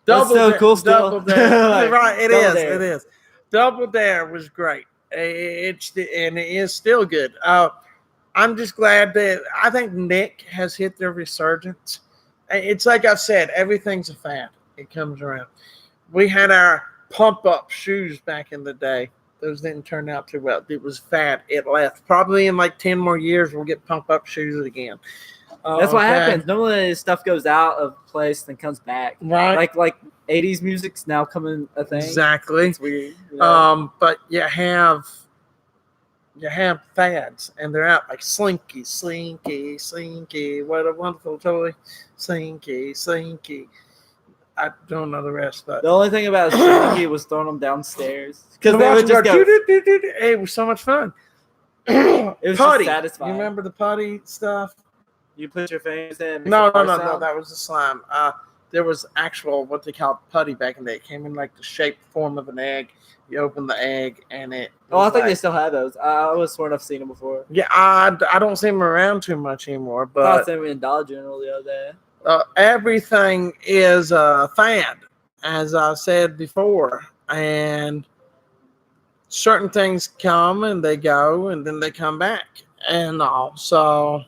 That's so cool still. Double Dare. Like, Right, it Double is. Dare. It is. Double Dare was great. And it is still good. I'm just glad that I think Nick has hit their resurgence. It's like I've said, everything's a fad. It comes around. We had our pump-up shoes back in the day. Those didn't turn out too well. It was fad. It left. Probably in like 10 more years, we'll get pump-up shoes again. That's what happens. Normally, stuff goes out of place and then comes back. Right. Like 80s music's now coming a thing. Exactly. It's weird. You know? But you have fads, and they're out like Slinky. What a wonderful toy. Slinky. I don't know the rest, but The only thing about Slinky was throwing them downstairs because they would just go. It was so much fun. It was Putty. just satisfying. You remember the putty stuff? You put your fingers in. No. That was the slime. There was actual what they call putty back in the day. It came in like the shape form of an egg. You open the egg and it. Oh, I think they still have those. I was sworn I've seen them before. Yeah, I don't see them around too much anymore. But I saw them in Dollar General the other day. Everything is a fad, as I said before, and certain things come and they go, and then they come back, and all. So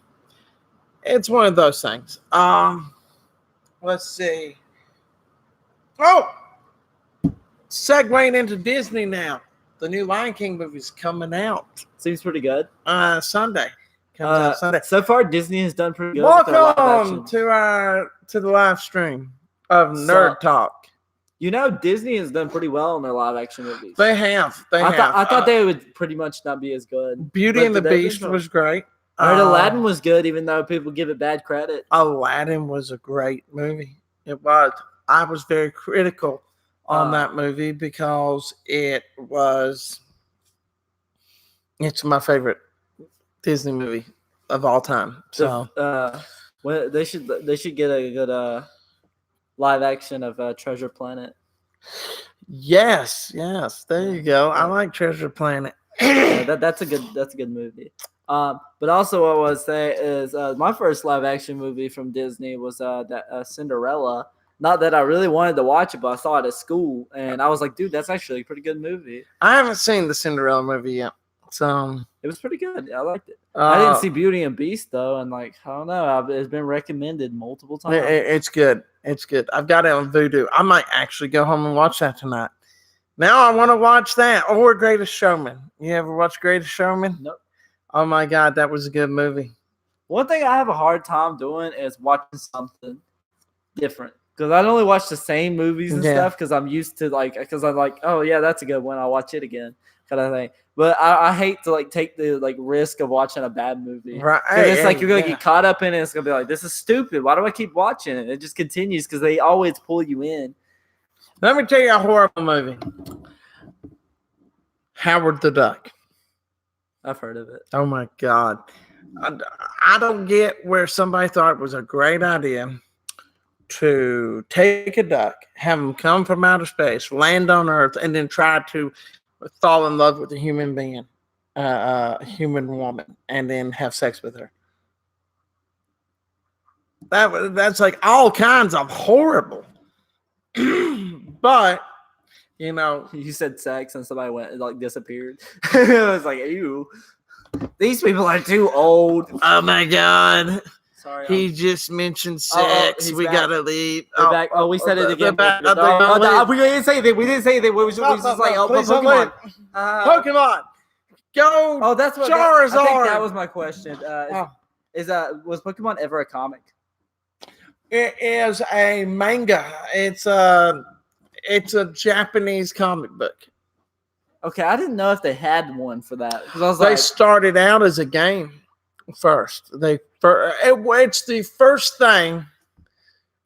it's one of those things. Let's see. Oh, segueing into Disney now. The new Lion King movie's coming out Seems pretty good. Sunday. Comes out Sunday. So far, Disney has done pretty good. with their live Welcome action. to the live stream of Nerd Talk. You know, Disney has done pretty well in their live action movies. They have. I thought they would pretty much not be as good. Beauty But and the they've been Beast good. was great. I heard Aladdin was good, even though people give it bad credit. Aladdin was a great movie. It was. I was very critical on that movie because it's my favorite Disney movie of all time. So well, they should get a good live action of Treasure Planet. yes, there you go. I like Treasure Planet. Yeah, that's a good movie. But also what I would say is my first live action movie from Disney was that Cinderella. Not that I really wanted to watch it, but I saw it at school, and I was like, dude, that's actually a pretty good movie. I haven't seen the Cinderella movie yet, so It was pretty good. I liked it. I didn't see Beauty and Beast though, and like I don't know, it's been recommended multiple times. It's good. It's good. I've got it on Vudu. I might actually go home and watch that tonight. Now I want to watch that or Greatest Showman. You ever watch Greatest Showman? Nope. Oh my God, that was a good movie. One thing I have a hard time doing is watching something different. Because I only watch the same movies and stuff because I'm used to because I'm like, oh yeah, that's a good one. I'll watch it again, kind of thing. But I hate to take the risk of watching a bad movie. Right. Because it's like you're gonna get caught up in it. It's gonna be like, this is stupid. Why do I keep watching it? It just continues because they always pull you in. Let me tell you a horrible movie. Howard the Duck. I've heard of it. Oh my God. I don't get where somebody thought it was a great idea to take a duck, have him come from outer space, land on Earth, and then try to fall in love with a human being, a human woman, and then have sex with her. That's like all kinds of horrible. But You said sex and somebody went and like disappeared. I was like, ew. These people are too old. oh my god, Sorry. he just mentioned Oh, sex. he's We back. gotta leave. We're back. Oh, we said it again. back. We didn't say anything. We didn't say anything. We was just like, oh, please don't Pokemon. Pokemon, go! Oh, that's what. Charizard. I think that was my question. Was Pokemon ever a comic? It is a manga. It's a Japanese comic book. Okay, I didn't know if they had one for that because I was They like, started out as a game first. It's the first thing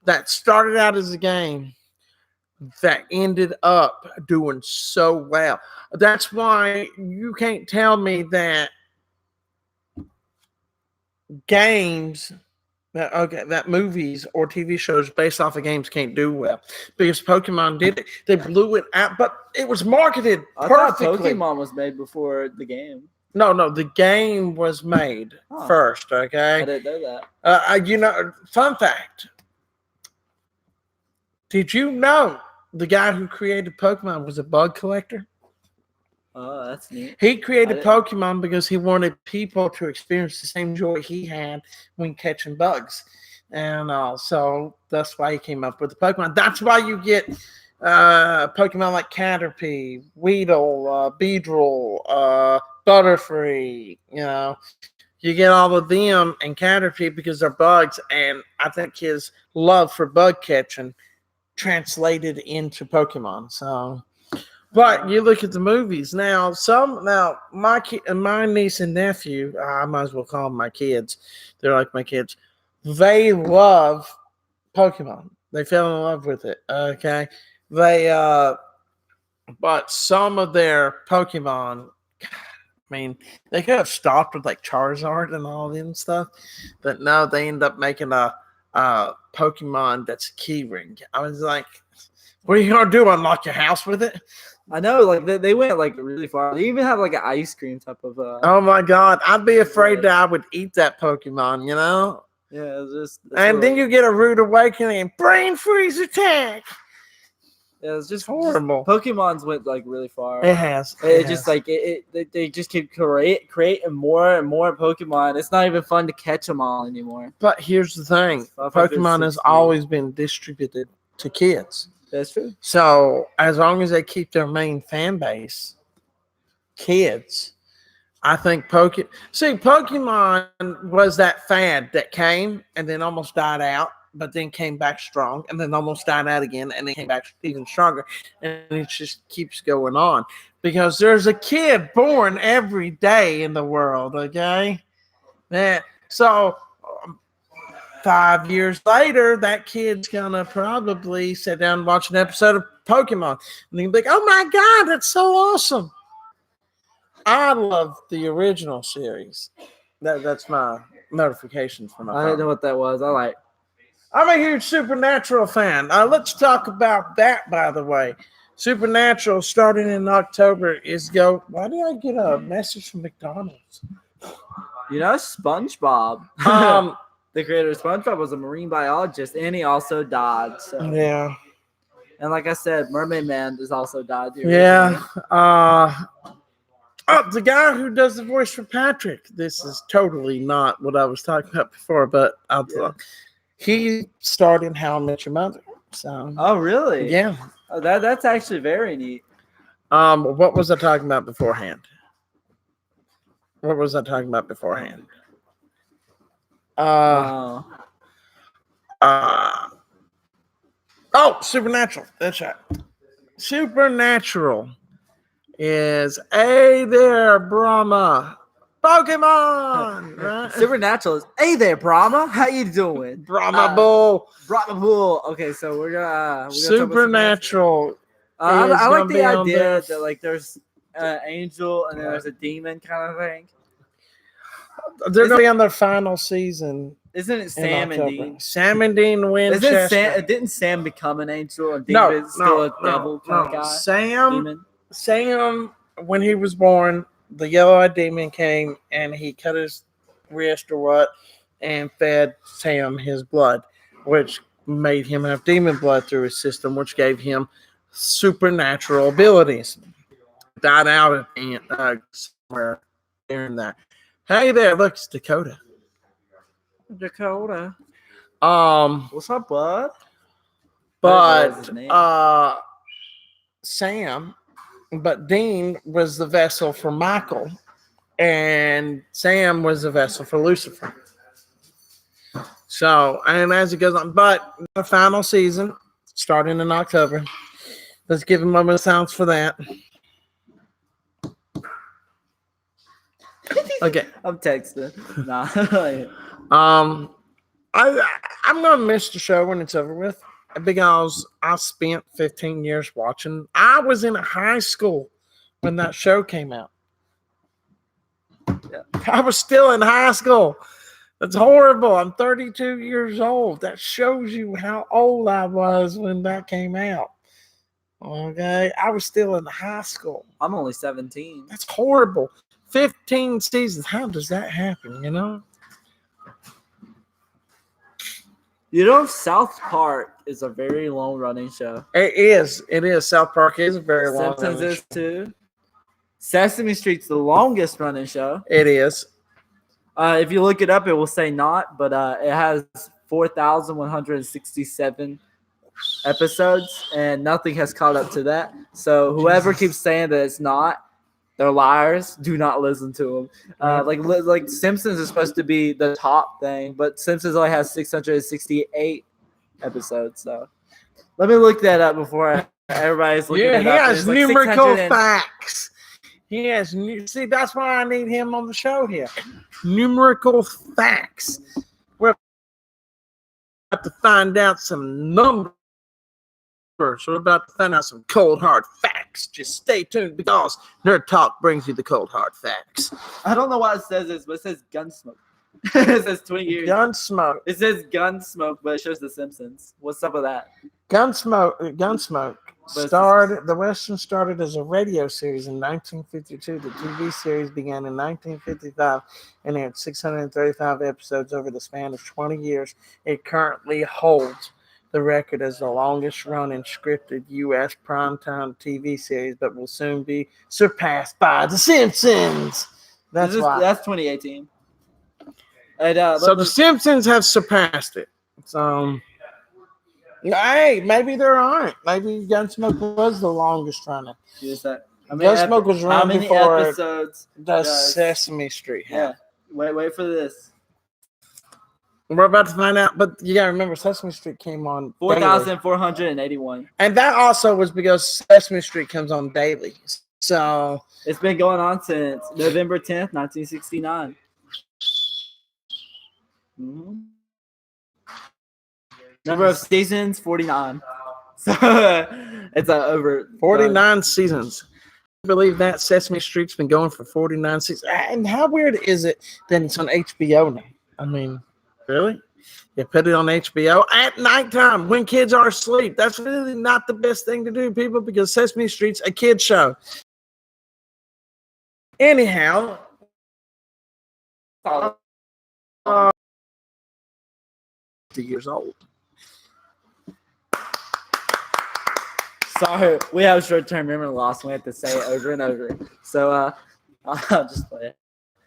that started out as a game that ended up doing so well. That's why you can't tell me that that movies or TV shows based off of games can't do well, because Pokemon did it. They blew it out, but it was marketed I thought perfectly. Pokemon was made before the game. No, the game was made first. Okay, I didn't know that. Fun fact: did you know the guy who created Pokemon was a bug collector? Oh, that's neat. He created Pokemon because he wanted people to experience the same joy he had when catching bugs. And so that's why he came up with the Pokemon. That's why you get Pokemon like Caterpie, Weedle, Beedrill, Butterfree. You get all of them and Caterpie because they're bugs. And I think his love for bug catching translated into Pokemon. So... But you look at the movies now. My niece and nephew, I might as well call them my kids. They're like my kids. They love Pokemon. They fell in love with it. Okay, but some of their Pokemon, I mean, they could have stopped with like Charizard and all them stuff, but no, they end up making a Pokemon that's a key ring. I was like, what are you gonna do? Unlock your house with it? I know, like they went like really far. They even have like an ice cream type of. Oh my god, I'd be afraid that I would eat that Pokemon. Yeah, it's then you get a rude awakening, brain freeze attack. Yeah, it's just horrible. Pokemon's went like really far. It has. It just like they just keep creating more and more Pokemon. It's not even fun to catch them all anymore. But here's the thing: Pokemon has always been distributed to kids. That's true. So as long as they keep their main fan base, kids, I think Pokemon was that fad that came and then almost died out, but then came back strong, and then almost died out again, and then came back even stronger, and it just keeps going on because there's a kid born every day in the world. Okay, so. 5 years later, that kid's gonna probably sit down and watch an episode of Pokemon, and he'll be like, "Oh my god, that's so awesome!" I love the original series. That's my notification for my phone. I didn't know what that was. I'm a huge Supernatural fan. Let's talk about that. By the way, Supernatural starting in October Why did I get a message from McDonald's? SpongeBob. The creator of SpongeBob was a marine biologist, and he also died. So. Yeah. And like I said, Mermaid Man has also died. Yeah. The guy who does the voice for Patrick. This is totally not what I was talking about before, but he starred in How I Met Your Mother. So. Oh, really? Yeah. Oh, that's actually very neat. What was I talking about beforehand? Supernatural. That's right. Supernatural is Hey There, Brahma. Pokemon. Right? Supernatural is Hey there, Brahma. How you doing? Brahma Bull. Okay, so we're gonna Supernatural. I like the idea that like there's an angel and then there's a demon kind of thing. They're going to be on their final season Isn't it in Sam and October. Dean? Sam and Dean Winchester. Didn't Sam become an angel and Dean No, is still a no, devil kind no. of guy? Sam, Demon? when he was born, the yellow-eyed demon came and he cut his wrist or what and fed Sam his blood, which made him have demon blood through his system, which gave him supernatural abilities. Died out at the end, somewhere during that. Hey there, look, it's Dakota. Dakota. What's up, bud? But Sam, but Dean was the vessel for Michael, and Sam was the vessel for Lucifer. So, and as it goes on, but the final season starting in October. Let's give a moment of silence for that. Okay. I'm texting. Nah. I'm gonna miss the show when it's over with because I spent 15 years watching. I was in high school when that show came out. Yeah. I was still in high school. That's horrible. I'm 32 years old. That shows you how old I was when that came out. Okay, I was still in high school. I'm only 17. That's horrible. 15 seasons. How does that happen? You know? You know, South Park is a very long-running show. It is. It is. South Park is a very long. Simpsons is too. Sesame Street's the longest-running show. It is. If you look it up, it will say not, but it has 4,167 episodes, and nothing has caught up to that. So whoever keeps saying that it's not, they're liars. Do not listen to them. Like Simpsons is supposed to be the top thing, but Simpsons only has 668 episodes. So let me look that up before everybody's looking it up. He has like numerical facts. He has. See, that's why I need him on the show here. Numerical facts. We're about to find out some numbers. We're about to find out some cold hard facts. Just stay tuned because Nerd Talk brings you the cold hard facts. I don't know why it says this, but it says Gunsmoke. It says 20 years. Gunsmoke. It says Gunsmoke, but it shows The Simpsons. What's up with that? Gunsmoke started. The Western started as a radio series in 1952. The TV series began in 1955 and had 635 episodes over the span of 20 years. It currently holds the record as the longest running scripted U.S. primetime TV series, but will soon be surpassed by The Simpsons. That's why. That's 2018. And, so The Simpsons have surpassed it. So, hey, maybe there aren't. Maybe Gunsmoke was the longest running. Gunsmoke was running before episodes the Sesame Street. Yeah. Wait for this. We're about to find out, but you gotta remember Sesame Street came on 4,481. And that also was because Sesame Street comes on daily. So it's been going on since November 10th, 1969. Mm-hmm. Number of seasons, 49. So it's over 49 seasons. I believe that Sesame Street's been going for 49 seasons. And how weird is it that it's on HBO now? I mean, really? You put it on HBO at nighttime when kids are asleep. That's really not the best thing to do, people, because Sesame Street's a kid show. Anyhow, years old. Sorry, we have short-term memory loss. And we have to say it over and over. So I'll just play it.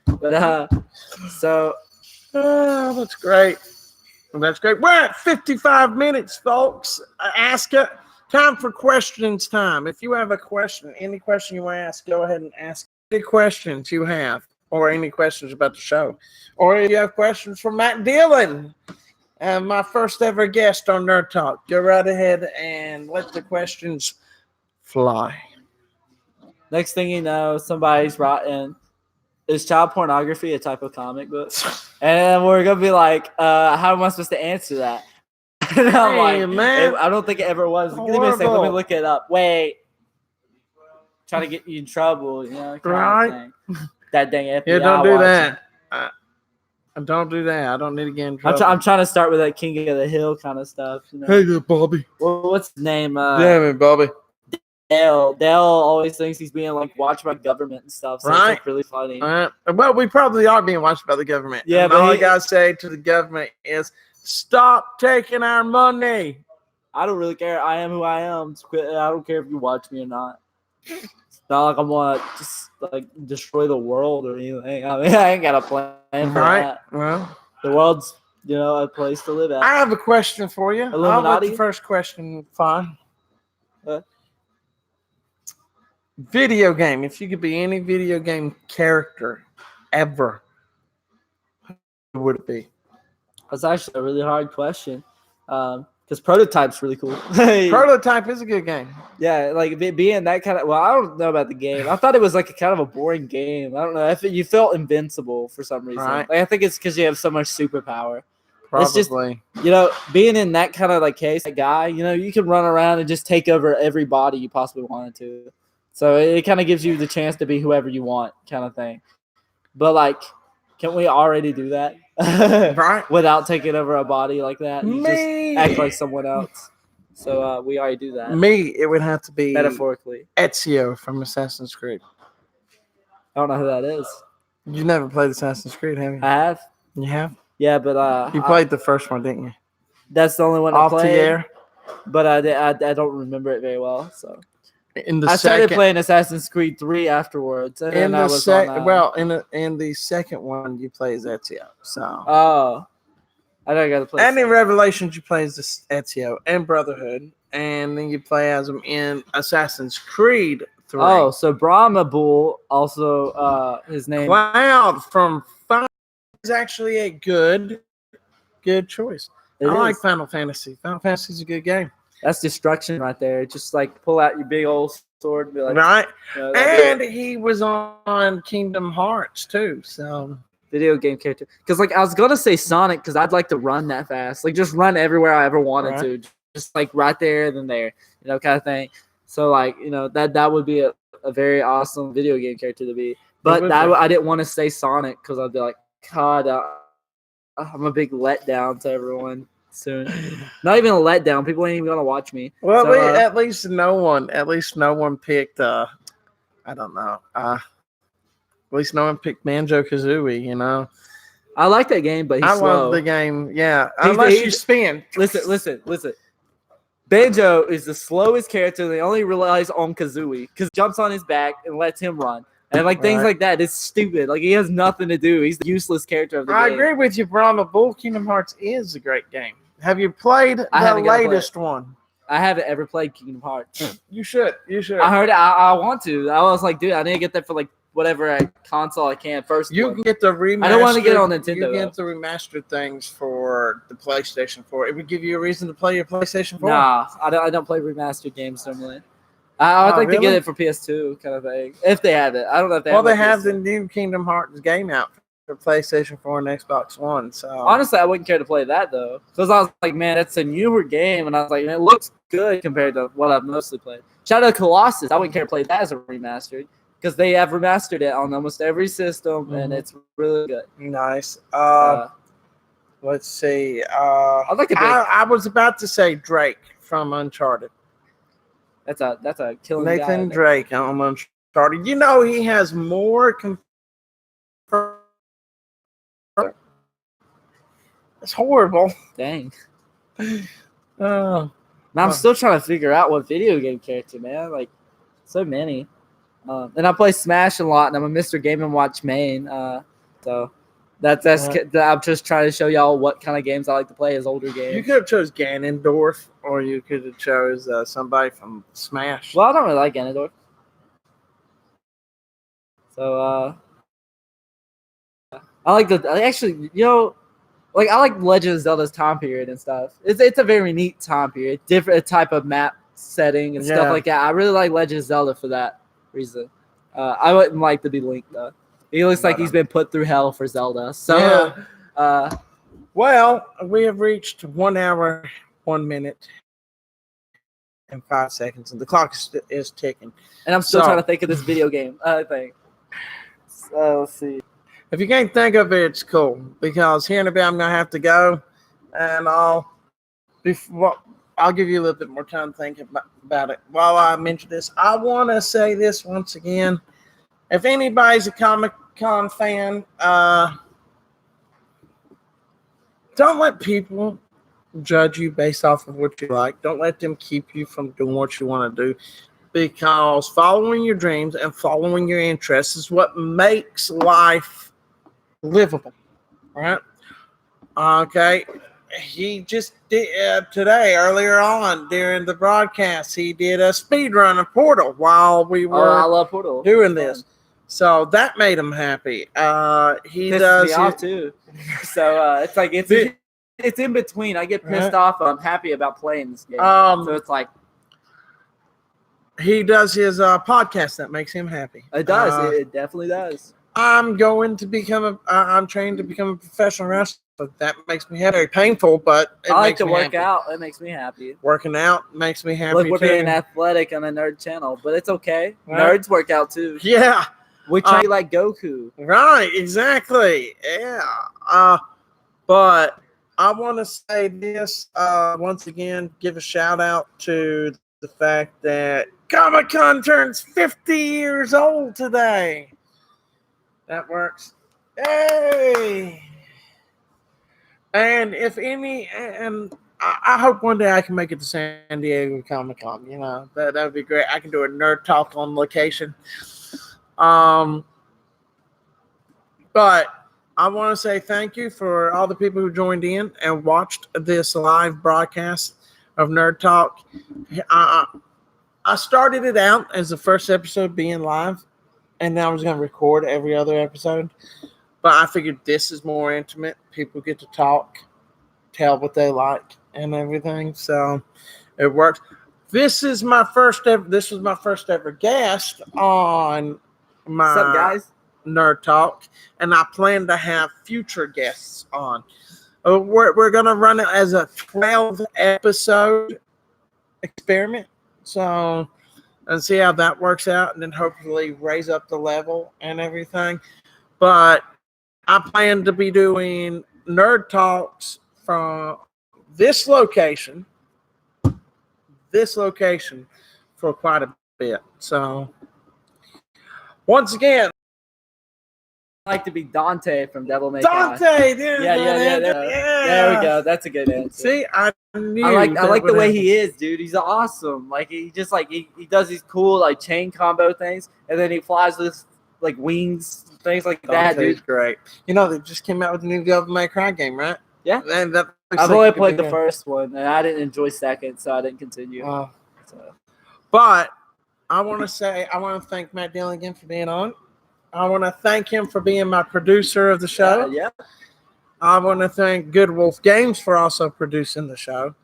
But that's great. That's great. We're at 55 minutes, folks. Ask it. Time for questions time. If you have a question, any question you want to ask, go ahead and ask any questions you have, or any questions about the show. Or if you have questions for Matt Dillon, my first ever guest on Nerd Talk, go right ahead and let the questions fly. Next thing you know, somebody's writing, is child pornography a type of comic book? And we're going to be like, how am I supposed to answer that? And I'm like, man. I don't think it ever was. Give me a second. Let me look it up. Wait. Trying to get you in trouble, you know? Right. That dang FBI Yeah, don't do that. Don't do that. I don't need to get in I'm, trouble. I'm trying to start with that King of the Hill kind of stuff. You know? Hey there, Bobby. What's his name? Damn it, Bobby. Dale always thinks he's being like watched by government and stuff. So it's Right. like really funny. Well, we probably are being watched by the government. Yeah, and but all I gotta say to the government is stop taking our money. I don't really care. I am who I am. I don't care if you watch me or not. It's not like I'm gonna just like destroy the world or anything. I mean, I ain't got a plan for that. Well, The world's a place to live at. I have a question for you. I'll let Illuminati? the first question fly. What? Video game. If you could be any video game character ever, who would it be? That's actually a really hard question. Because Prototype's really cool. Prototype is a good game. Yeah, like being that kind of. Well, I don't know about the game. I thought it was like a kind of a boring game. I don't know. You felt invincible for some reason. Right. Like, I think it's because you have so much superpower. Probably. It's just being in that kind of like case, that guy. You can run around and just take over every body you possibly wanted to. So it kind of gives you the chance to be whoever you want, kind of thing. But like, can we already do that? Right. Without taking over a body like that, you Me. just act like someone else. So we already do that. Me, it would have to be Metaphorically. Ezio from Assassin's Creed. I don't know who that is. You never played Assassin's Creed, have you? I have. You have? Yeah, but You played the first one, didn't you? that's the only one I Off the played. air. But I don't remember it very well. So I started playing Assassin's Creed 3 afterwards, and then I was in the second one you play as Ezio. So I don't got to play. and in Revelations you play as Ezio and Brotherhood, and then you play as him in Assassin's Creed 3. Oh, so Brahma Bull also his name. Cloud from Final is actually a good choice. It I like is. Final Fantasy. Final Fantasy is a good game. That's destruction right there. Just like pull out your big old sword and be like, Right? that's And he was on Kingdom Hearts too. So video game character. Because like I was gonna say Sonic because I'd like to run that fast, like just run everywhere I ever wanted to, just like right there and then there, kind of thing. So like that would be a very awesome video game character to be. But I didn't want to say Sonic because I'd be like, God, I'm a big letdown to everyone soon. Not even a letdown. People ain't even gonna watch me. well, So, at least no one picked. I don't know. At least no one picked Banjo-Kazooie. I like that game, but he's I slow. love the game. Yeah, unless you spin. Listen. Banjo is the slowest character. And he only relies on Kazooie because jumps on his back and lets him run. And like things like that, it's stupid. Like he has nothing to do. He's the useless character of the game. I agree with you, Brahma Bull. Kingdom Hearts is a great game. Have you played the latest one? I haven't ever played Kingdom Hearts. You should. I heard it. I want to. I was like, dude, I need to get that for like whatever console I can first. You can get the remastered. I don't want to get it on Nintendo. You get the remastered things for the PlayStation 4. It would give you a reason to play your PlayStation 4. Nah, I don't play remastered games normally. I would like to get it for PS2 kind of thing. If they have it. I don't know if they have it. Well, they have the new Kingdom Hearts game out for PlayStation 4 and Xbox One. So honestly, I wouldn't care to play that though. Because I was like, man, it's a newer game. And I was like, it looks good compared to what I've mostly played. Shadow of the Colossus, I wouldn't care to play that as a remastered. Because they have remastered it on almost every system, and it's really good. Nice. Let's see. I was about to say Drake from Uncharted. That's a killing Nathan guy. Drake on Uncharted. He has more. It's horrible. Dang. Oh. I'm still trying to figure out what video game character, man. Like, so many. And I play Smash a lot, and I'm a Mr. Game & Watch main. So that's I'm just trying to show y'all what kind of games I like to play as older games. You could have chose Ganondorf, or you could have chose somebody from Smash. Well, I don't really like Ganondorf. So I like I like Legend of Zelda's time period and stuff. It's a very neat time period, different type of map setting and stuff like that. I really like Legend of Zelda for that reason. I wouldn't like to be Link though. He looks like he's been put through hell for Zelda. So, well, we have reached 1 hour, 1 minute, and 5 seconds, and the clock is ticking. And I'm still trying to think of this video game thing. So let's see. If you can't think of it, it's cool because here in a bit I'm gonna have to go, and I'll give you a little bit more time to think about it. While I mention this, I want to say this once again. If anybody's a Comic Con fan, don't let people judge you based off of what you like. Don't let them keep you from doing what you want to do, because following your dreams and following your interests is what makes life livable, right? Okay. He just did today, earlier on during the broadcast, he did a speed run of Portal while we I were love Portal. doing It's this. fun. So that made him happy. He Pisses does me off too. So it's like it's in between. I get pissed off. I'm happy about playing this game. So it's like he does his podcast that makes him happy. it does. It definitely does. I'm going to become I'm trained to become a professional wrestler. That makes me happy. Very painful, but it I like makes to me work happy. out. It makes me happy. Working out makes me happy Look, we're too. being athletic on a nerd channel, but it's okay. Right. Nerds work out too. Yeah. We train like Goku. Right, exactly. Yeah. But I want to say this once again, give a shout out to the fact that Comic Con turns 50 years old today. That works. Hey. And I hope one day I can make it to San Diego Comic Con. You know, that would be great. I can do a nerd talk on location. But I want to say thank you for all the people who joined in and watched this live broadcast of Nerd Talk. I started it out as the first episode being live, and now I was going to record every other episode. But I figured this is more intimate. People get to talk, tell what they like, and everything. So it works. This was my first ever guest on my What's up, guys? Nerd Talk, and I plan to have future guests on. We're going to run it as a 12 episode experiment. So, and see how that works out, and then hopefully raise up the level and everything. But I plan to be doing Nerd Talks from this location for quite a bit. So, once again, I like to be Dante from Devil May Cry. Dante, there we go. That's a good answer. See, I knew. I that like would the way happen. he is, dude. He's awesome. Like he just like he does these cool like chain combo things, and then he flies with like wings, things like that, Dante's dude. great. You know, they just came out with the new Devil May Cry game, right? Yeah. And that looks I've like only it could played be the good. first one, and I didn't enjoy second, so I didn't continue. So. But I want to thank Matt Dillon again for being on. I want to thank him for being my producer of the show. Yeah. I want to thank Good Wolf Games for also producing the show.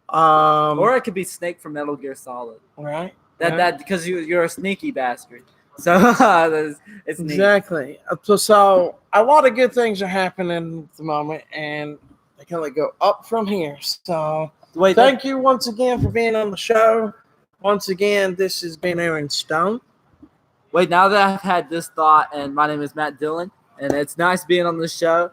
Or it could be Snake from Metal Gear Solid. Right. That because you're a sneaky bastard. So it's neat. Exactly. So a lot of good things are happening at the moment, and they can only go up from here. So thank you once again for being on the show. Once again, this has been Aaron Stone. Wait, now that I've had this thought, and my name is Matt Dillon, and it's nice being on the show,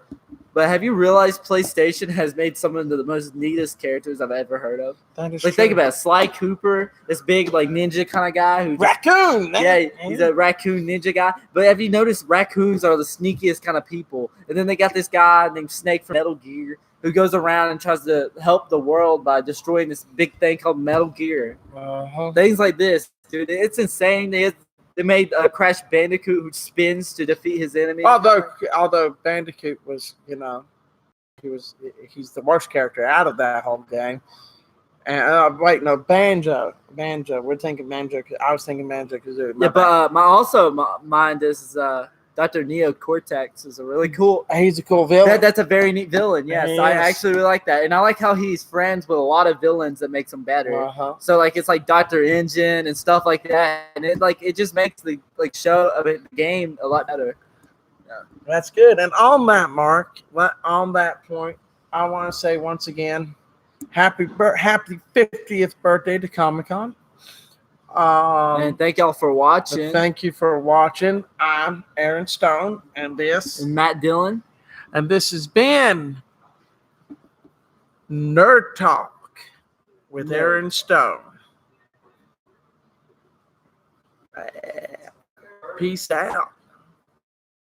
but have you realized PlayStation has made some of the most neatest characters I've ever heard of? That is like, true. think about it. Sly Cooper, this big, like, ninja kind of guy. Raccoon! Yeah, he's a raccoon ninja guy. But have you noticed raccoons are the sneakiest kind of people? And then they got this guy named Snake from Metal Gear who goes around and tries to help the world by destroying this big thing called Metal Gear. Things like this, dude. It's insane. They made a Crash Bandicoot who spins to defeat his enemy. Although Bandicoot was, he's the worst character out of that whole game. And Banjo. We're thinking Banjo. I was thinking Banjo Kazooie. Yeah, but my mind is Dr. Neo Cortex is a really cool. He's a cool villain. That's a very neat villain. Yes, He I is. actually really like that, and I like how he's friends with a lot of villains that makes him better. So like it's like Dr. Engine and stuff like that, and it just makes the show of the game a lot better. Yeah. That's good. And on that point, I want to say once again, happy 50th birthday to Comic-Con. And thank y'all for watching. Thank you for watching. I'm Aaron Stone, and And Matt Dillon. And this has been Nerd Talk with Aaron Stone. Peace out.